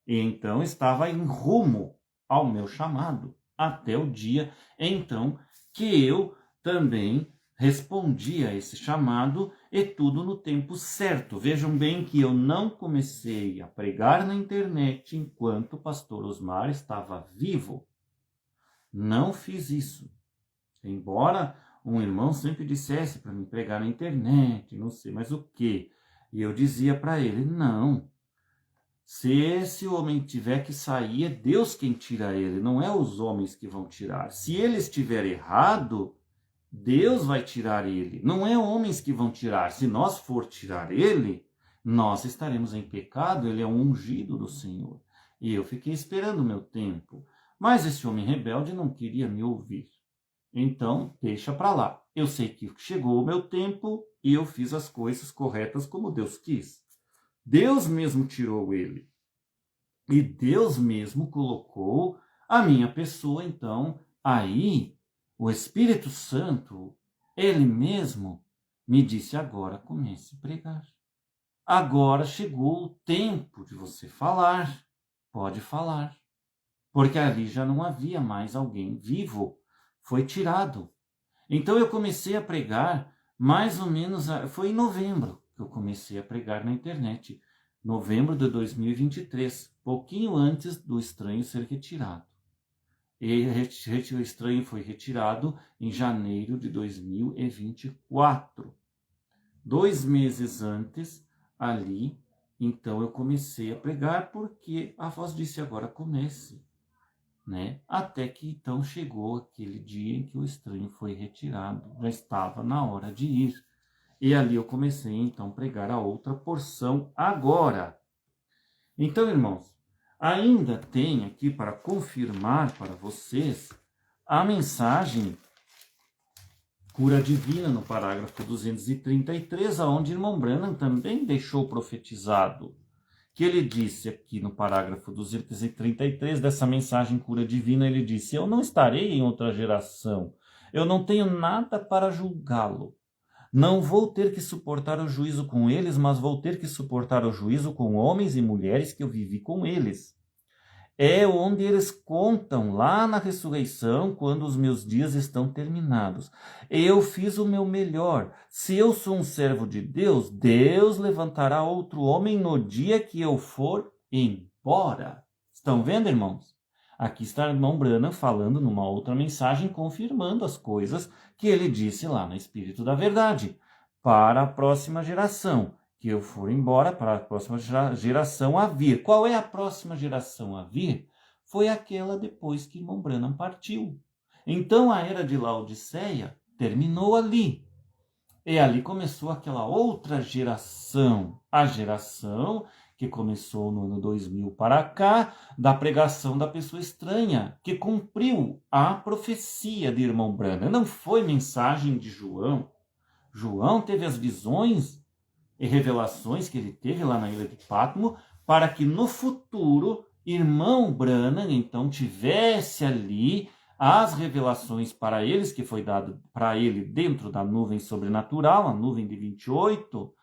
E então, estava em rumo ao meu chamado, até o dia, então, que eu também respondi a esse chamado, e tudo no tempo certo. Vejam bem que eu não comecei a pregar na internet enquanto o pastor Osmar estava vivo. Não fiz isso. Embora um irmão sempre dissesse para mim pregar na internet, não sei mais o quê. E eu dizia para ele, não. Se esse homem tiver que sair, é Deus quem tira ele, não é os homens que vão tirar. Se ele estiver errado, Deus vai tirar ele, não é homens que vão tirar. Se nós for tirar ele, nós estaremos em pecado, ele é um ungido do Senhor. E eu fiquei esperando o meu tempo, mas esse homem rebelde não queria me ouvir. Então, deixa para lá. Eu sei que chegou o meu tempo e eu fiz as coisas corretas como Deus quis. Deus mesmo tirou ele. E Deus mesmo colocou a minha pessoa, então, aí. O Espírito Santo, ele mesmo, me disse, agora comece a pregar. Agora chegou o tempo de você falar. Pode falar. Porque ali já não havia mais alguém vivo. Foi tirado. Então eu comecei a pregar, mais ou menos, foi em novembro que eu comecei a pregar na internet. Novembro de 2023, pouquinho antes do estranho ser retirado. E o estranho foi retirado em janeiro de 2024. 2 meses antes, ali, então eu comecei a pregar, porque a voz disse, agora comece. Né? Até que então chegou aquele dia em que o estranho foi retirado, já estava na hora de ir. E ali eu comecei então a pregar a outra porção agora. Então, irmãos, ainda tem aqui para confirmar para vocês a mensagem cura divina no parágrafo 233, aonde irmão Branham também deixou profetizado, que ele disse aqui no parágrafo 233 dessa mensagem cura divina, ele disse, eu não estarei em outra geração, Eu não tenho nada para julgá-lo. Não vou ter que suportar o juízo com eles, mas vou ter que suportar o juízo com homens e mulheres que eu vivi com eles. É onde eles contam lá na ressurreição, quando os meus dias estão terminados. Eu fiz o meu melhor. Se eu sou um servo de Deus, Deus levantará outro homem no dia que eu for embora. Estão vendo, irmãos? Aqui está o irmão Branham falando numa outra mensagem, confirmando as coisas que ele disse lá no Espírito da Verdade. Para a próxima geração, que eu for embora, para a próxima geração a vir. Qual é a próxima geração a vir? Foi aquela depois que irmão Branham partiu. Então a era de Laodiceia terminou ali. E ali começou aquela outra geração, a geração que começou no ano 2000 para cá, da pregação da pessoa estranha, que cumpriu a profecia de irmão Branham. Não foi mensagem de João. João teve as visões e revelações que ele teve lá na ilha de Patmos, para que no futuro, irmão Branham, então, tivesse ali as revelações para eles, que foi dado para ele dentro da nuvem sobrenatural, a nuvem de 28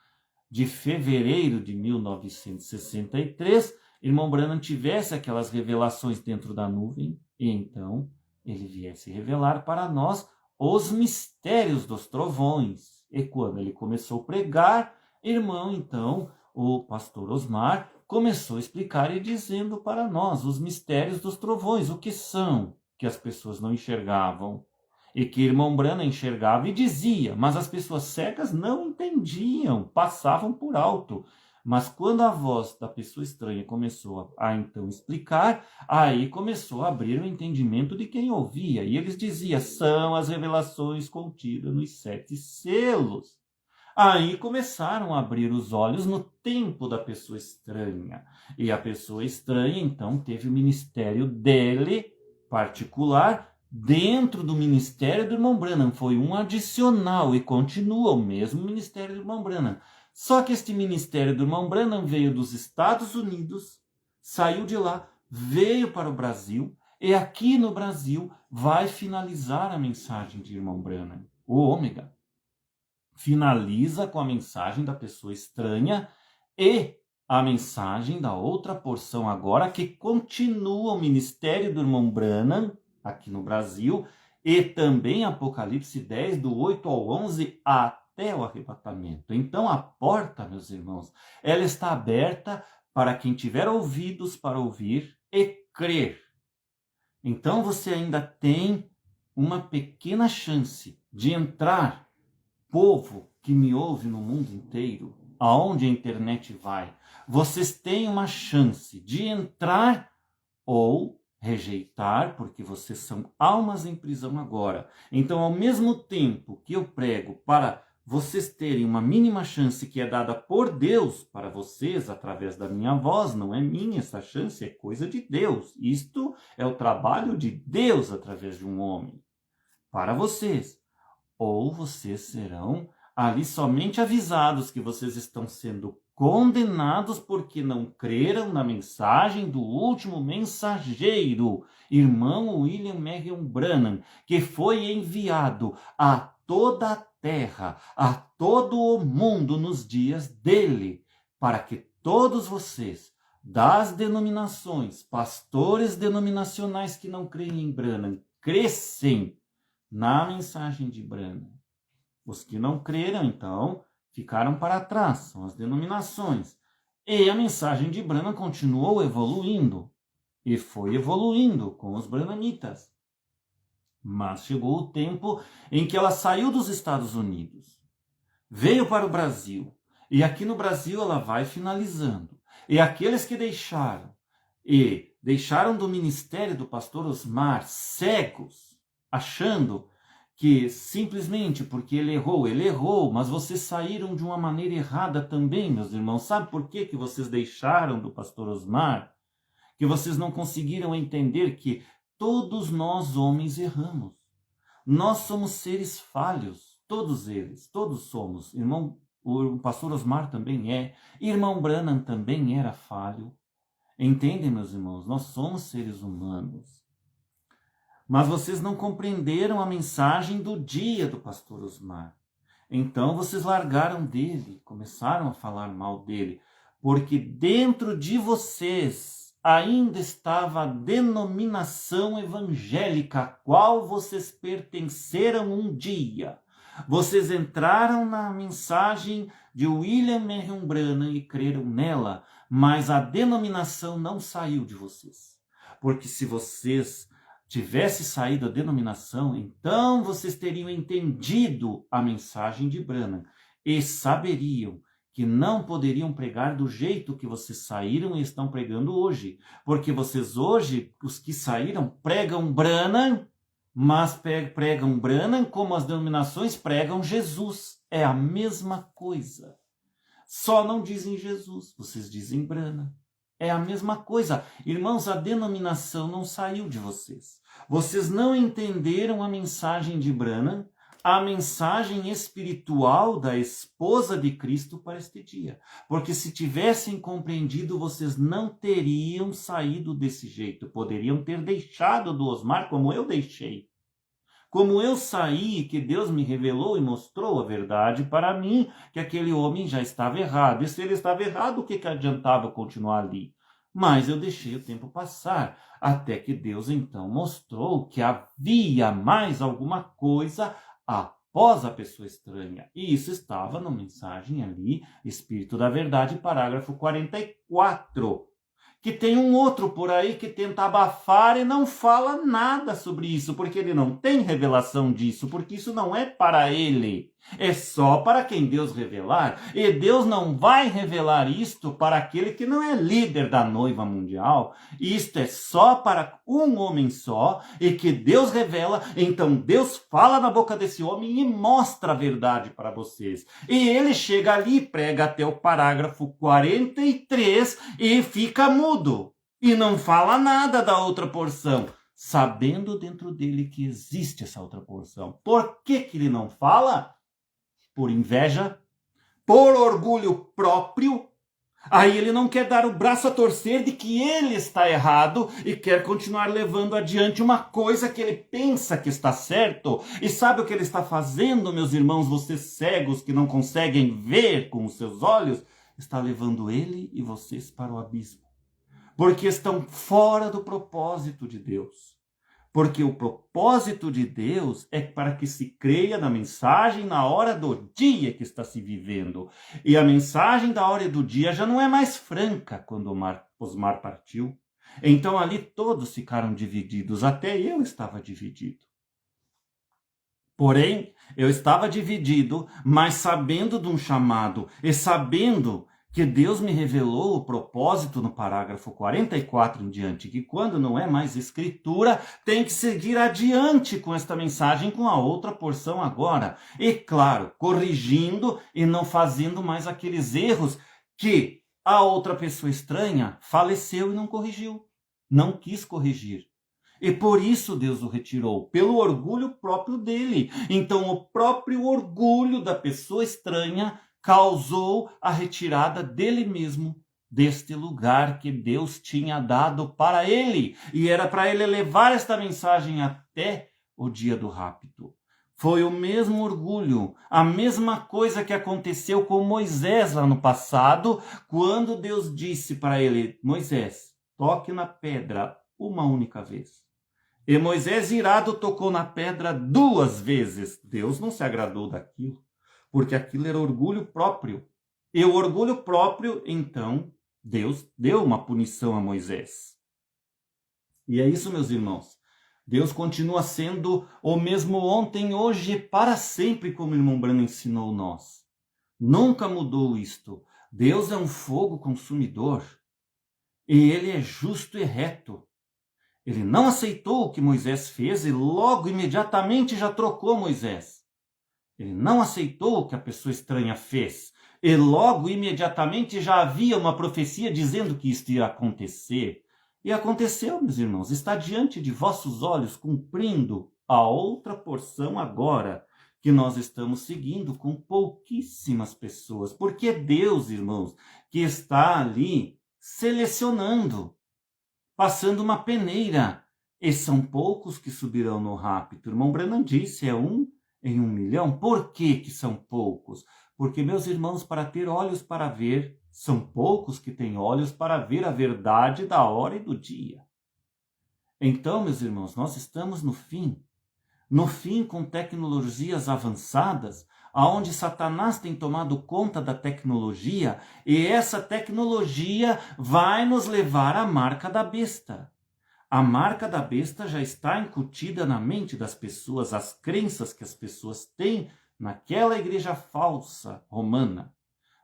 de fevereiro de 1963, irmão Branham tivesse aquelas revelações dentro da nuvem, e então ele viesse revelar para nós os mistérios dos trovões. E quando ele começou a pregar, irmão, então, o pastor Osmar começou a explicar e dizendo para nós os mistérios dos trovões, o que são, que as pessoas não enxergavam, e que irmão Branham enxergava e dizia, mas as pessoas cegas não entendiam, passavam por alto. Mas quando a voz da pessoa estranha começou a então explicar, aí começou a abrir o entendimento de quem ouvia. E eles diziam, são as revelações contidas nos 7 selos. Aí começaram a abrir os olhos no tempo da pessoa estranha. E a pessoa estranha, então, teve o ministério dele, particular, dentro do ministério do irmão Branham. Foi um adicional e continua o mesmo ministério do irmão Branham. Só que este ministério do irmão Branham veio dos Estados Unidos, saiu de lá, veio para o Brasil, e aqui no Brasil vai finalizar a mensagem de irmão Branham, o ômega. Finaliza com a mensagem da pessoa estranha e a mensagem da outra porção agora, que continua o ministério do irmão Branham, aqui no Brasil, e também Apocalipse 10, do 8 ao 11, até o arrebatamento. Então a porta, meus irmãos, ela está aberta para quem tiver ouvidos para ouvir e crer. Então você ainda tem uma pequena chance de entrar, povo que me ouve no mundo inteiro, aonde a internet vai. Vocês têm uma chance de entrar ou rejeitar, porque vocês são almas em prisão agora. Então, ao mesmo tempo que eu prego para vocês terem uma mínima chance que é dada por Deus para vocês, através da minha voz, não é minha, essa chance é coisa de Deus. Isto é o trabalho de Deus através de um homem. Para vocês. Ou vocês serão ali somente avisados que vocês estão sendo condenados porque não creram na mensagem do último mensageiro, irmão William Marion Branham, que foi enviado a toda a terra, a todo o mundo nos dias dele, para que todos vocês, das denominações, pastores denominacionais que não creem em Branham, crescem na mensagem de Branham. Os que não creram, então, ficaram para trás, são as denominações. E a mensagem de Branham continuou evoluindo, e foi evoluindo com os branhamitas. Mas chegou o tempo em que ela saiu dos Estados Unidos, veio para o Brasil, e aqui no Brasil ela vai finalizando. E aqueles que deixaram do ministério do pastor Osmar cegos, achando que simplesmente porque ele errou, mas vocês saíram de uma maneira errada também, meus irmãos. Sabe por que vocês deixaram do pastor Osmar? Que vocês não conseguiram entender que todos nós homens erramos. Nós somos seres falhos, todos eles, todos somos. O pastor Osmar também é, irmão Branham também era falho. Entendem, meus irmãos? Nós somos seres humanos. Mas vocês não compreenderam a mensagem do dia do pastor Osmar. Então vocês largaram dele, começaram a falar mal dele, porque dentro de vocês ainda estava a denominação evangélica a qual vocês pertenceram um dia. Vocês entraram na mensagem de William Marion Branham e creram nela, mas a denominação não saiu de vocês. Porque se vocês tivessem saído da denominação, então vocês teriam entendido a mensagem de Branham e saberiam que não poderiam pregar do jeito que vocês saíram e estão pregando hoje. Porque vocês hoje, os que saíram, pregam Branham, mas pregam Branham como as denominações pregam Jesus. É a mesma coisa. Só não dizem Jesus, vocês dizem Branham. É a mesma coisa. Irmãos, a denominação não saiu de vocês. Vocês não entenderam a mensagem de Branham, a mensagem espiritual da esposa de Cristo para este dia. Porque se tivessem compreendido, vocês não teriam saído desse jeito. Poderiam ter deixado do Osmar como eu deixei. Como eu saí, que Deus me revelou e mostrou a verdade para mim, que aquele homem já estava errado. E se ele estava errado, o que adiantava continuar ali? Mas eu deixei o tempo passar, até que Deus então mostrou que havia mais alguma coisa após a pessoa estranha. E isso estava na mensagem ali, Espírito da Verdade, parágrafo 44. Que tem um outro por aí que tenta abafar e não fala nada sobre isso, porque ele não tem revelação disso, porque isso não é para ele. É só para quem Deus revelar. E Deus não vai revelar isto para aquele que não é líder da noiva mundial. Isto é só para um homem só, e que Deus revela. Então Deus fala na boca desse homem e mostra a verdade para vocês. E ele chega ali, prega até o parágrafo 43 e fica mudo. E não fala nada da outra porção, sabendo dentro dele que existe essa outra porção. Por que ele não fala? Por inveja, por orgulho próprio. Aí ele não quer dar o braço a torcer de que ele está errado e quer continuar levando adiante uma coisa que ele pensa que está certo. E sabe o que ele está fazendo, meus irmãos, vocês cegos que não conseguem ver com os seus olhos? Está levando ele e vocês para o abismo. Porque estão fora do propósito de Deus. Porque o propósito de Deus é para que se creia na mensagem na hora do dia que está se vivendo. E a mensagem da hora do dia já não é mais franca quando Osmar partiu. Então ali todos ficaram divididos, até eu estava dividido. Porém, eu estava dividido, mas sabendo de um chamado e sabendo que Deus me revelou o propósito no parágrafo 44 em diante, que quando não é mais escritura, tem que seguir adiante com esta mensagem, com a outra porção agora. E claro, corrigindo e não fazendo mais aqueles erros que a outra pessoa estranha faleceu e não corrigiu, não quis corrigir. E por isso Deus o retirou, pelo orgulho próprio dele. Então o próprio orgulho da pessoa estranha causou a retirada dele mesmo deste lugar que Deus tinha dado para ele. E era para ele levar esta mensagem até o dia do rapto. Foi o mesmo orgulho, a mesma coisa que aconteceu com Moisés lá no passado, quando Deus disse para ele: Moisés, toque na pedra uma única vez. E Moisés, irado, tocou na pedra 2 vezes. Deus não se agradou daquilo, porque aquilo era orgulho próprio. E o orgulho próprio, então, Deus deu uma punição a Moisés. E é isso, meus irmãos. Deus continua sendo o mesmo ontem, hoje e para sempre, como o irmão Branham ensinou nós. Nunca mudou isto. Deus é um fogo consumidor. E ele é justo e reto. Ele não aceitou o que Moisés fez e logo, imediatamente, já trocou Moisés. Ele não aceitou o que a pessoa estranha fez. E logo, imediatamente, já havia uma profecia dizendo que isto ia acontecer. E aconteceu, meus irmãos, está diante de vossos olhos, cumprindo a outra porção agora, que nós estamos seguindo com pouquíssimas pessoas. Porque é Deus, irmãos, que está ali selecionando, passando uma peneira E são poucos que subirão no rapto. O irmão Branham disse, é 1 em 1 milhão. Por que são poucos? Porque, meus irmãos, para ter olhos para ver, são poucos que têm olhos para ver a verdade da hora e do dia. Então, meus irmãos, nós estamos no fim com tecnologias avançadas, aonde Satanás tem tomado conta da tecnologia, e essa tecnologia vai nos levar à marca da besta. A marca da besta já está incutida na mente das pessoas, as crenças que as pessoas têm naquela igreja falsa romana.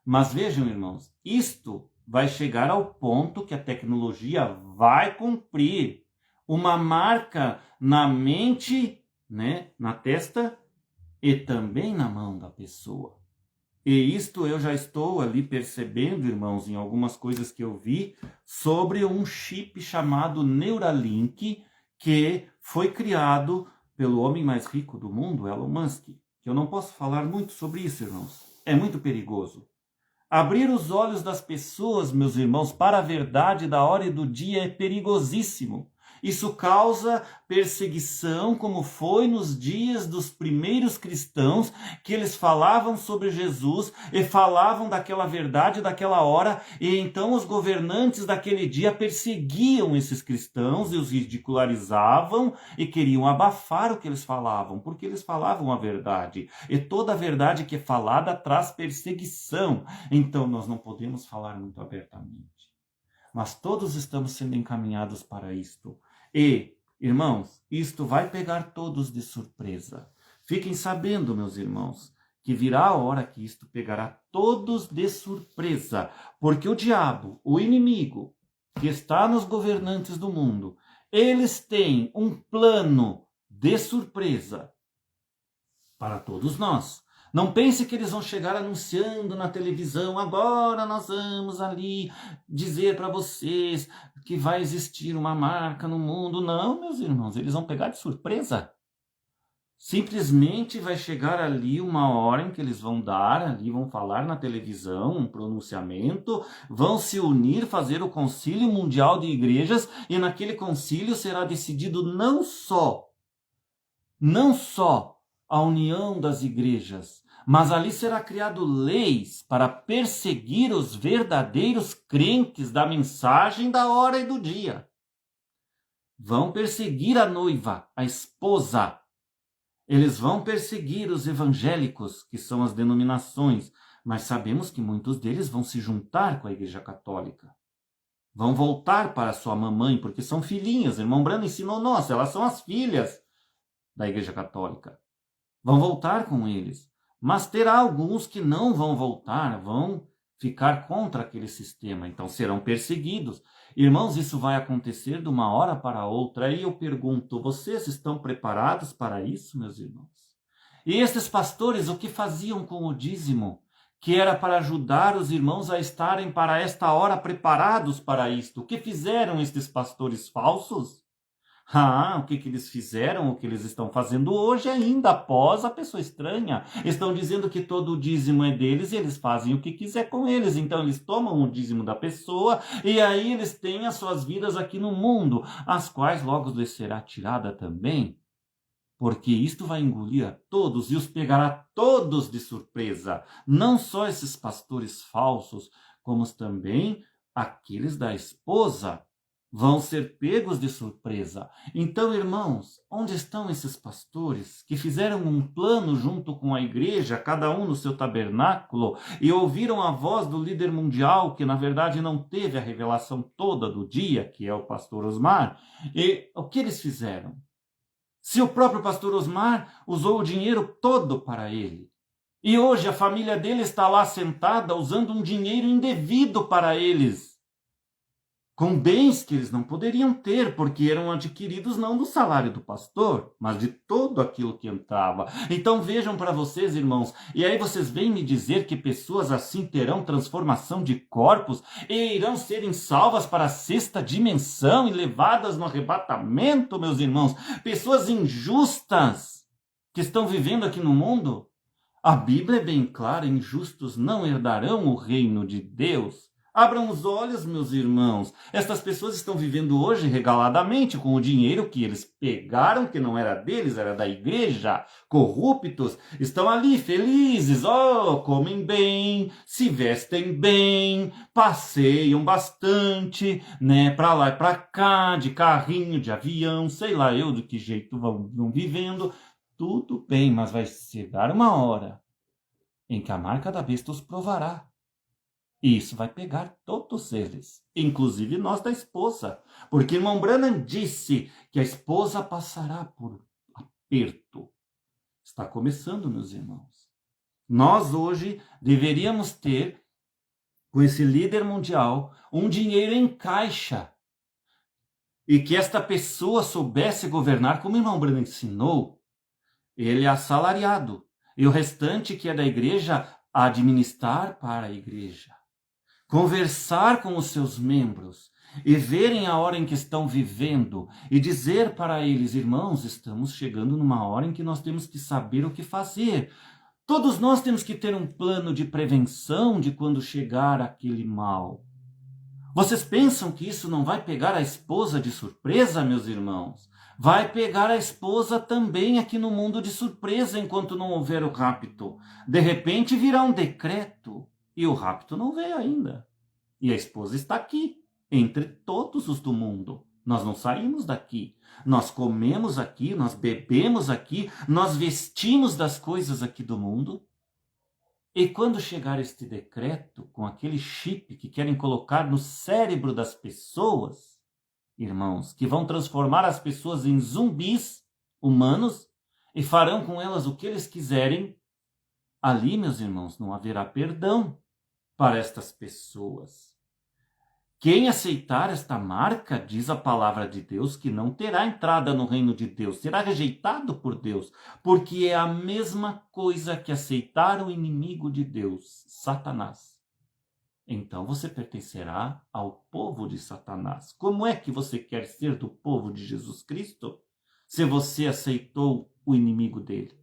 Mas vejam, irmãos, isto vai chegar ao ponto que a tecnologia vai cumprir uma marca na mente, né, na testa e também na mão da pessoa. E isto eu já estou ali percebendo, irmãos, em algumas coisas que eu vi sobre um chip chamado Neuralink, que foi criado pelo homem mais rico do mundo, Elon Musk. Que eu não posso falar muito sobre isso, irmãos. É muito perigoso. Abrir os olhos das pessoas, meus irmãos, para a verdade da hora e do dia é perigosíssimo. Isso causa perseguição, como foi nos dias dos primeiros cristãos, que eles falavam sobre Jesus e falavam daquela verdade daquela hora, e então os governantes daquele dia perseguiam esses cristãos e os ridicularizavam e queriam abafar o que eles falavam, porque eles falavam a verdade. E toda a verdade que é falada traz perseguição. Então nós não podemos falar muito abertamente. Mas todos estamos sendo encaminhados para isto. E, irmãos, isto vai pegar todos de surpresa. Fiquem sabendo, meus irmãos, que virá a hora que isto pegará todos de surpresa. Porque o diabo, o inimigo, que está nos governantes do mundo, eles têm um plano de surpresa para todos nós. Não pense que eles vão chegar anunciando na televisão, agora nós vamos ali dizer para vocês que vai existir uma marca no mundo. Não, meus irmãos, eles vão pegar de surpresa. Simplesmente vai chegar ali uma hora em que eles vão dar, ali vão falar na televisão, um pronunciamento, vão se unir, fazer o concílio mundial de igrejas, e naquele concílio será decidido não só a união das igrejas, mas ali será criado leis para perseguir os verdadeiros crentes da mensagem da hora e do dia. Vão perseguir a noiva, a esposa. Eles vão perseguir os evangélicos, que são as denominações, mas sabemos que muitos deles vão se juntar com a Igreja Católica. Vão voltar para sua mamãe, porque são filhinhas. O irmão Branham ensinou nós, elas são as filhas da Igreja Católica. Vão voltar com eles. Mas terá alguns que não vão voltar, vão ficar contra aquele sistema, então serão perseguidos. Irmãos, isso vai acontecer de uma hora para outra. Aí eu pergunto, vocês estão preparados para isso, meus irmãos? E esses pastores, o que faziam com o dízimo? Que era para ajudar os irmãos a estarem para esta hora preparados para isto. O que fizeram estes pastores falsos? O que eles fizeram, o que eles estão fazendo hoje ainda, após a pessoa estranha. Estão dizendo que todo o dízimo é deles e eles fazem o que quiser com eles. Então eles tomam o dízimo da pessoa e aí eles têm as suas vidas aqui no mundo, as quais logo lhes será tirada também. Porque isto vai engolir a todos e os pegará todos de surpresa. Não só esses pastores falsos, como também aqueles da esposa vão ser pegos de surpresa. Então, irmãos, onde estão esses pastores que fizeram um plano junto com a igreja, cada um no seu tabernáculo, e ouviram a voz do líder mundial, que na verdade não teve a revelação toda do dia, que é o pastor Osmar? E o que eles fizeram? Se o próprio pastor Osmar usou o dinheiro todo para ele, e hoje a família dele está lá sentada usando um dinheiro indevido para eles, com bens que eles não poderiam ter, porque eram adquiridos não do salário do pastor, mas de todo aquilo que entrava. Então vejam para vocês, irmãos, e aí vocês vêm me dizer que pessoas assim terão transformação de corpos e irão serem salvas para a sexta dimensão e levadas no arrebatamento, meus irmãos. Pessoas injustas que estão vivendo aqui no mundo. A Bíblia é bem clara, injustos não herdarão o reino de Deus. Abram os olhos, meus irmãos. Estas pessoas estão vivendo hoje regaladamente com o dinheiro que eles pegaram, que não era deles, era da igreja, corruptos. Estão ali felizes, comem bem, se vestem bem, passeiam bastante, né, para lá e para cá, de carrinho, de avião, sei lá eu de que jeito vão vivendo. Tudo bem, mas vai chegar uma hora em que a marca da besta os provará. E isso vai pegar todos eles, inclusive nós da esposa. Porque irmão Branham disse que a esposa passará por aperto. Está começando, meus irmãos. Nós hoje deveríamos ter, com esse líder mundial, um dinheiro em caixa. E que esta pessoa soubesse governar, como o irmão Branham ensinou, ele é assalariado. E o restante que é da igreja, administrar para a igreja. Conversar com os seus membros e verem a hora em que estão vivendo e dizer para eles, irmãos, estamos chegando numa hora em que nós temos que saber o que fazer. Todos nós temos que ter um plano de prevenção de quando chegar aquele mal. Vocês pensam que isso não vai pegar a esposa de surpresa, meus irmãos? Vai pegar a esposa também aqui no mundo de surpresa enquanto não houver o rapto. De repente virá um decreto. E o rapto não veio ainda. E a esposa está aqui, entre todos os do mundo. Nós não saímos daqui. Nós comemos aqui, nós bebemos aqui, nós vestimos das coisas aqui do mundo. E quando chegar este decreto, com aquele chip que querem colocar no cérebro das pessoas, irmãos, que vão transformar as pessoas em zumbis humanos e farão com elas o que eles quiserem, ali, meus irmãos, não haverá perdão para estas pessoas. Quem aceitar esta marca, diz a palavra de Deus, que não terá entrada no reino de Deus, será rejeitado por Deus, porque é a mesma coisa que aceitar o inimigo de Deus, Satanás. Então você pertencerá ao povo de Satanás. Como é que você quer ser do povo de Jesus Cristo, se você aceitou o inimigo dele?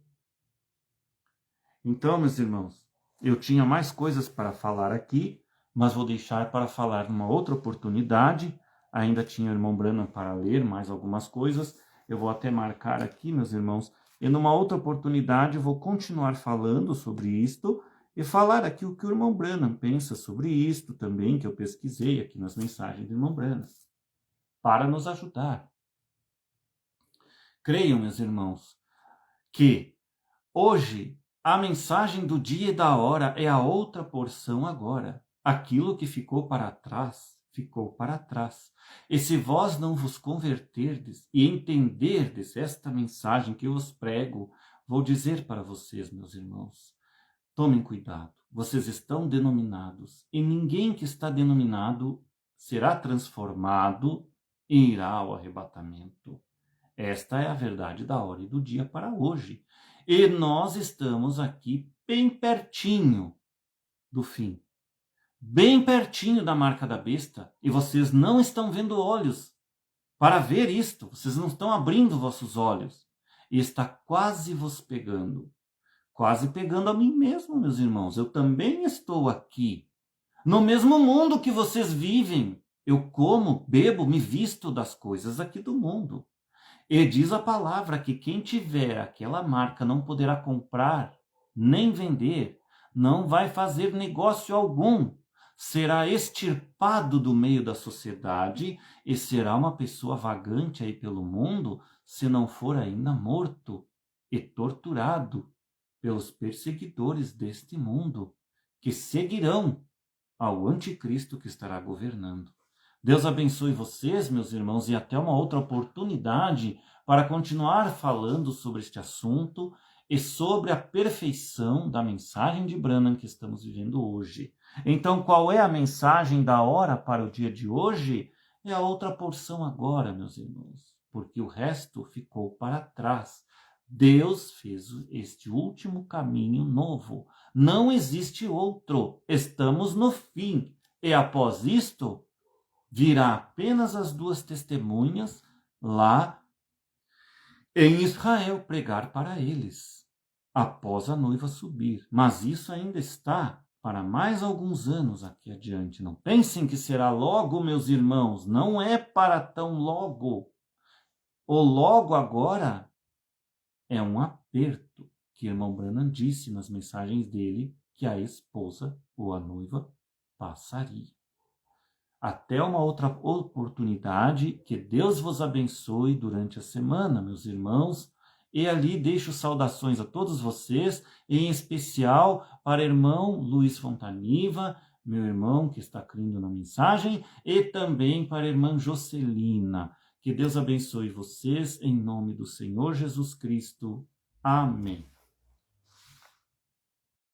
Então, meus irmãos, eu tinha mais coisas para falar aqui, mas vou deixar para falar numa outra oportunidade. Ainda tinha o irmão Branham para ler mais algumas coisas. Eu vou até marcar aqui, meus irmãos, e numa outra oportunidade eu vou continuar falando sobre isto e falar aqui o que o irmão Branham pensa sobre isto também, que eu pesquisei aqui nas mensagens do irmão Branham, para nos ajudar. Creiam, meus irmãos, que hoje a mensagem do dia e da hora é a outra porção agora. Aquilo que ficou para trás, ficou para trás. E se vós não vos converterdes e entenderdes esta mensagem que eu vos prego, vou dizer para vocês, meus irmãos, tomem cuidado. Vocês estão denominados e ninguém que está denominado será transformado e irá ao arrebatamento. Esta é a verdade da hora e do dia para hoje. E nós estamos aqui bem pertinho do fim. Bem pertinho da marca da besta. E vocês não estão vendo olhos para ver isto. Vocês não estão abrindo vossos olhos. E está quase vos pegando. Quase pegando a mim mesmo, meus irmãos. Eu também estou aqui. No mesmo mundo que vocês vivem. Eu como, bebo, me visto das coisas aqui do mundo. E diz a palavra que quem tiver aquela marca não poderá comprar, nem vender, não vai fazer negócio algum, será extirpado do meio da sociedade e será uma pessoa vagante aí pelo mundo, se não for ainda morto e torturado pelos perseguidores deste mundo, que seguirão ao anticristo que estará governando. Deus abençoe vocês, meus irmãos, e até uma outra oportunidade para continuar falando sobre este assunto e sobre a perfeição da mensagem de Branham que estamos vivendo hoje. Então, qual é a mensagem da hora para o dia de hoje? É a outra porção agora, meus irmãos, porque o resto ficou para trás. Deus fez este último caminho novo. Não existe outro. Estamos no fim. E após isto, virá apenas as duas testemunhas lá em Israel pregar para eles, após a noiva subir. Mas isso ainda está para mais alguns anos aqui adiante. Não pensem que será logo, meus irmãos, não é para tão logo. O logo agora é um aperto, que irmão Branham disse nas mensagens dele que a esposa ou a noiva passaria. Até uma outra oportunidade, que Deus vos abençoe durante a semana, meus irmãos. E ali deixo saudações a todos vocês, em especial para o irmão Luiz Fontaniva, meu irmão que está crendo na mensagem, e também para a irmã Jocelina. Que Deus abençoe vocês, em nome do Senhor Jesus Cristo. Amém.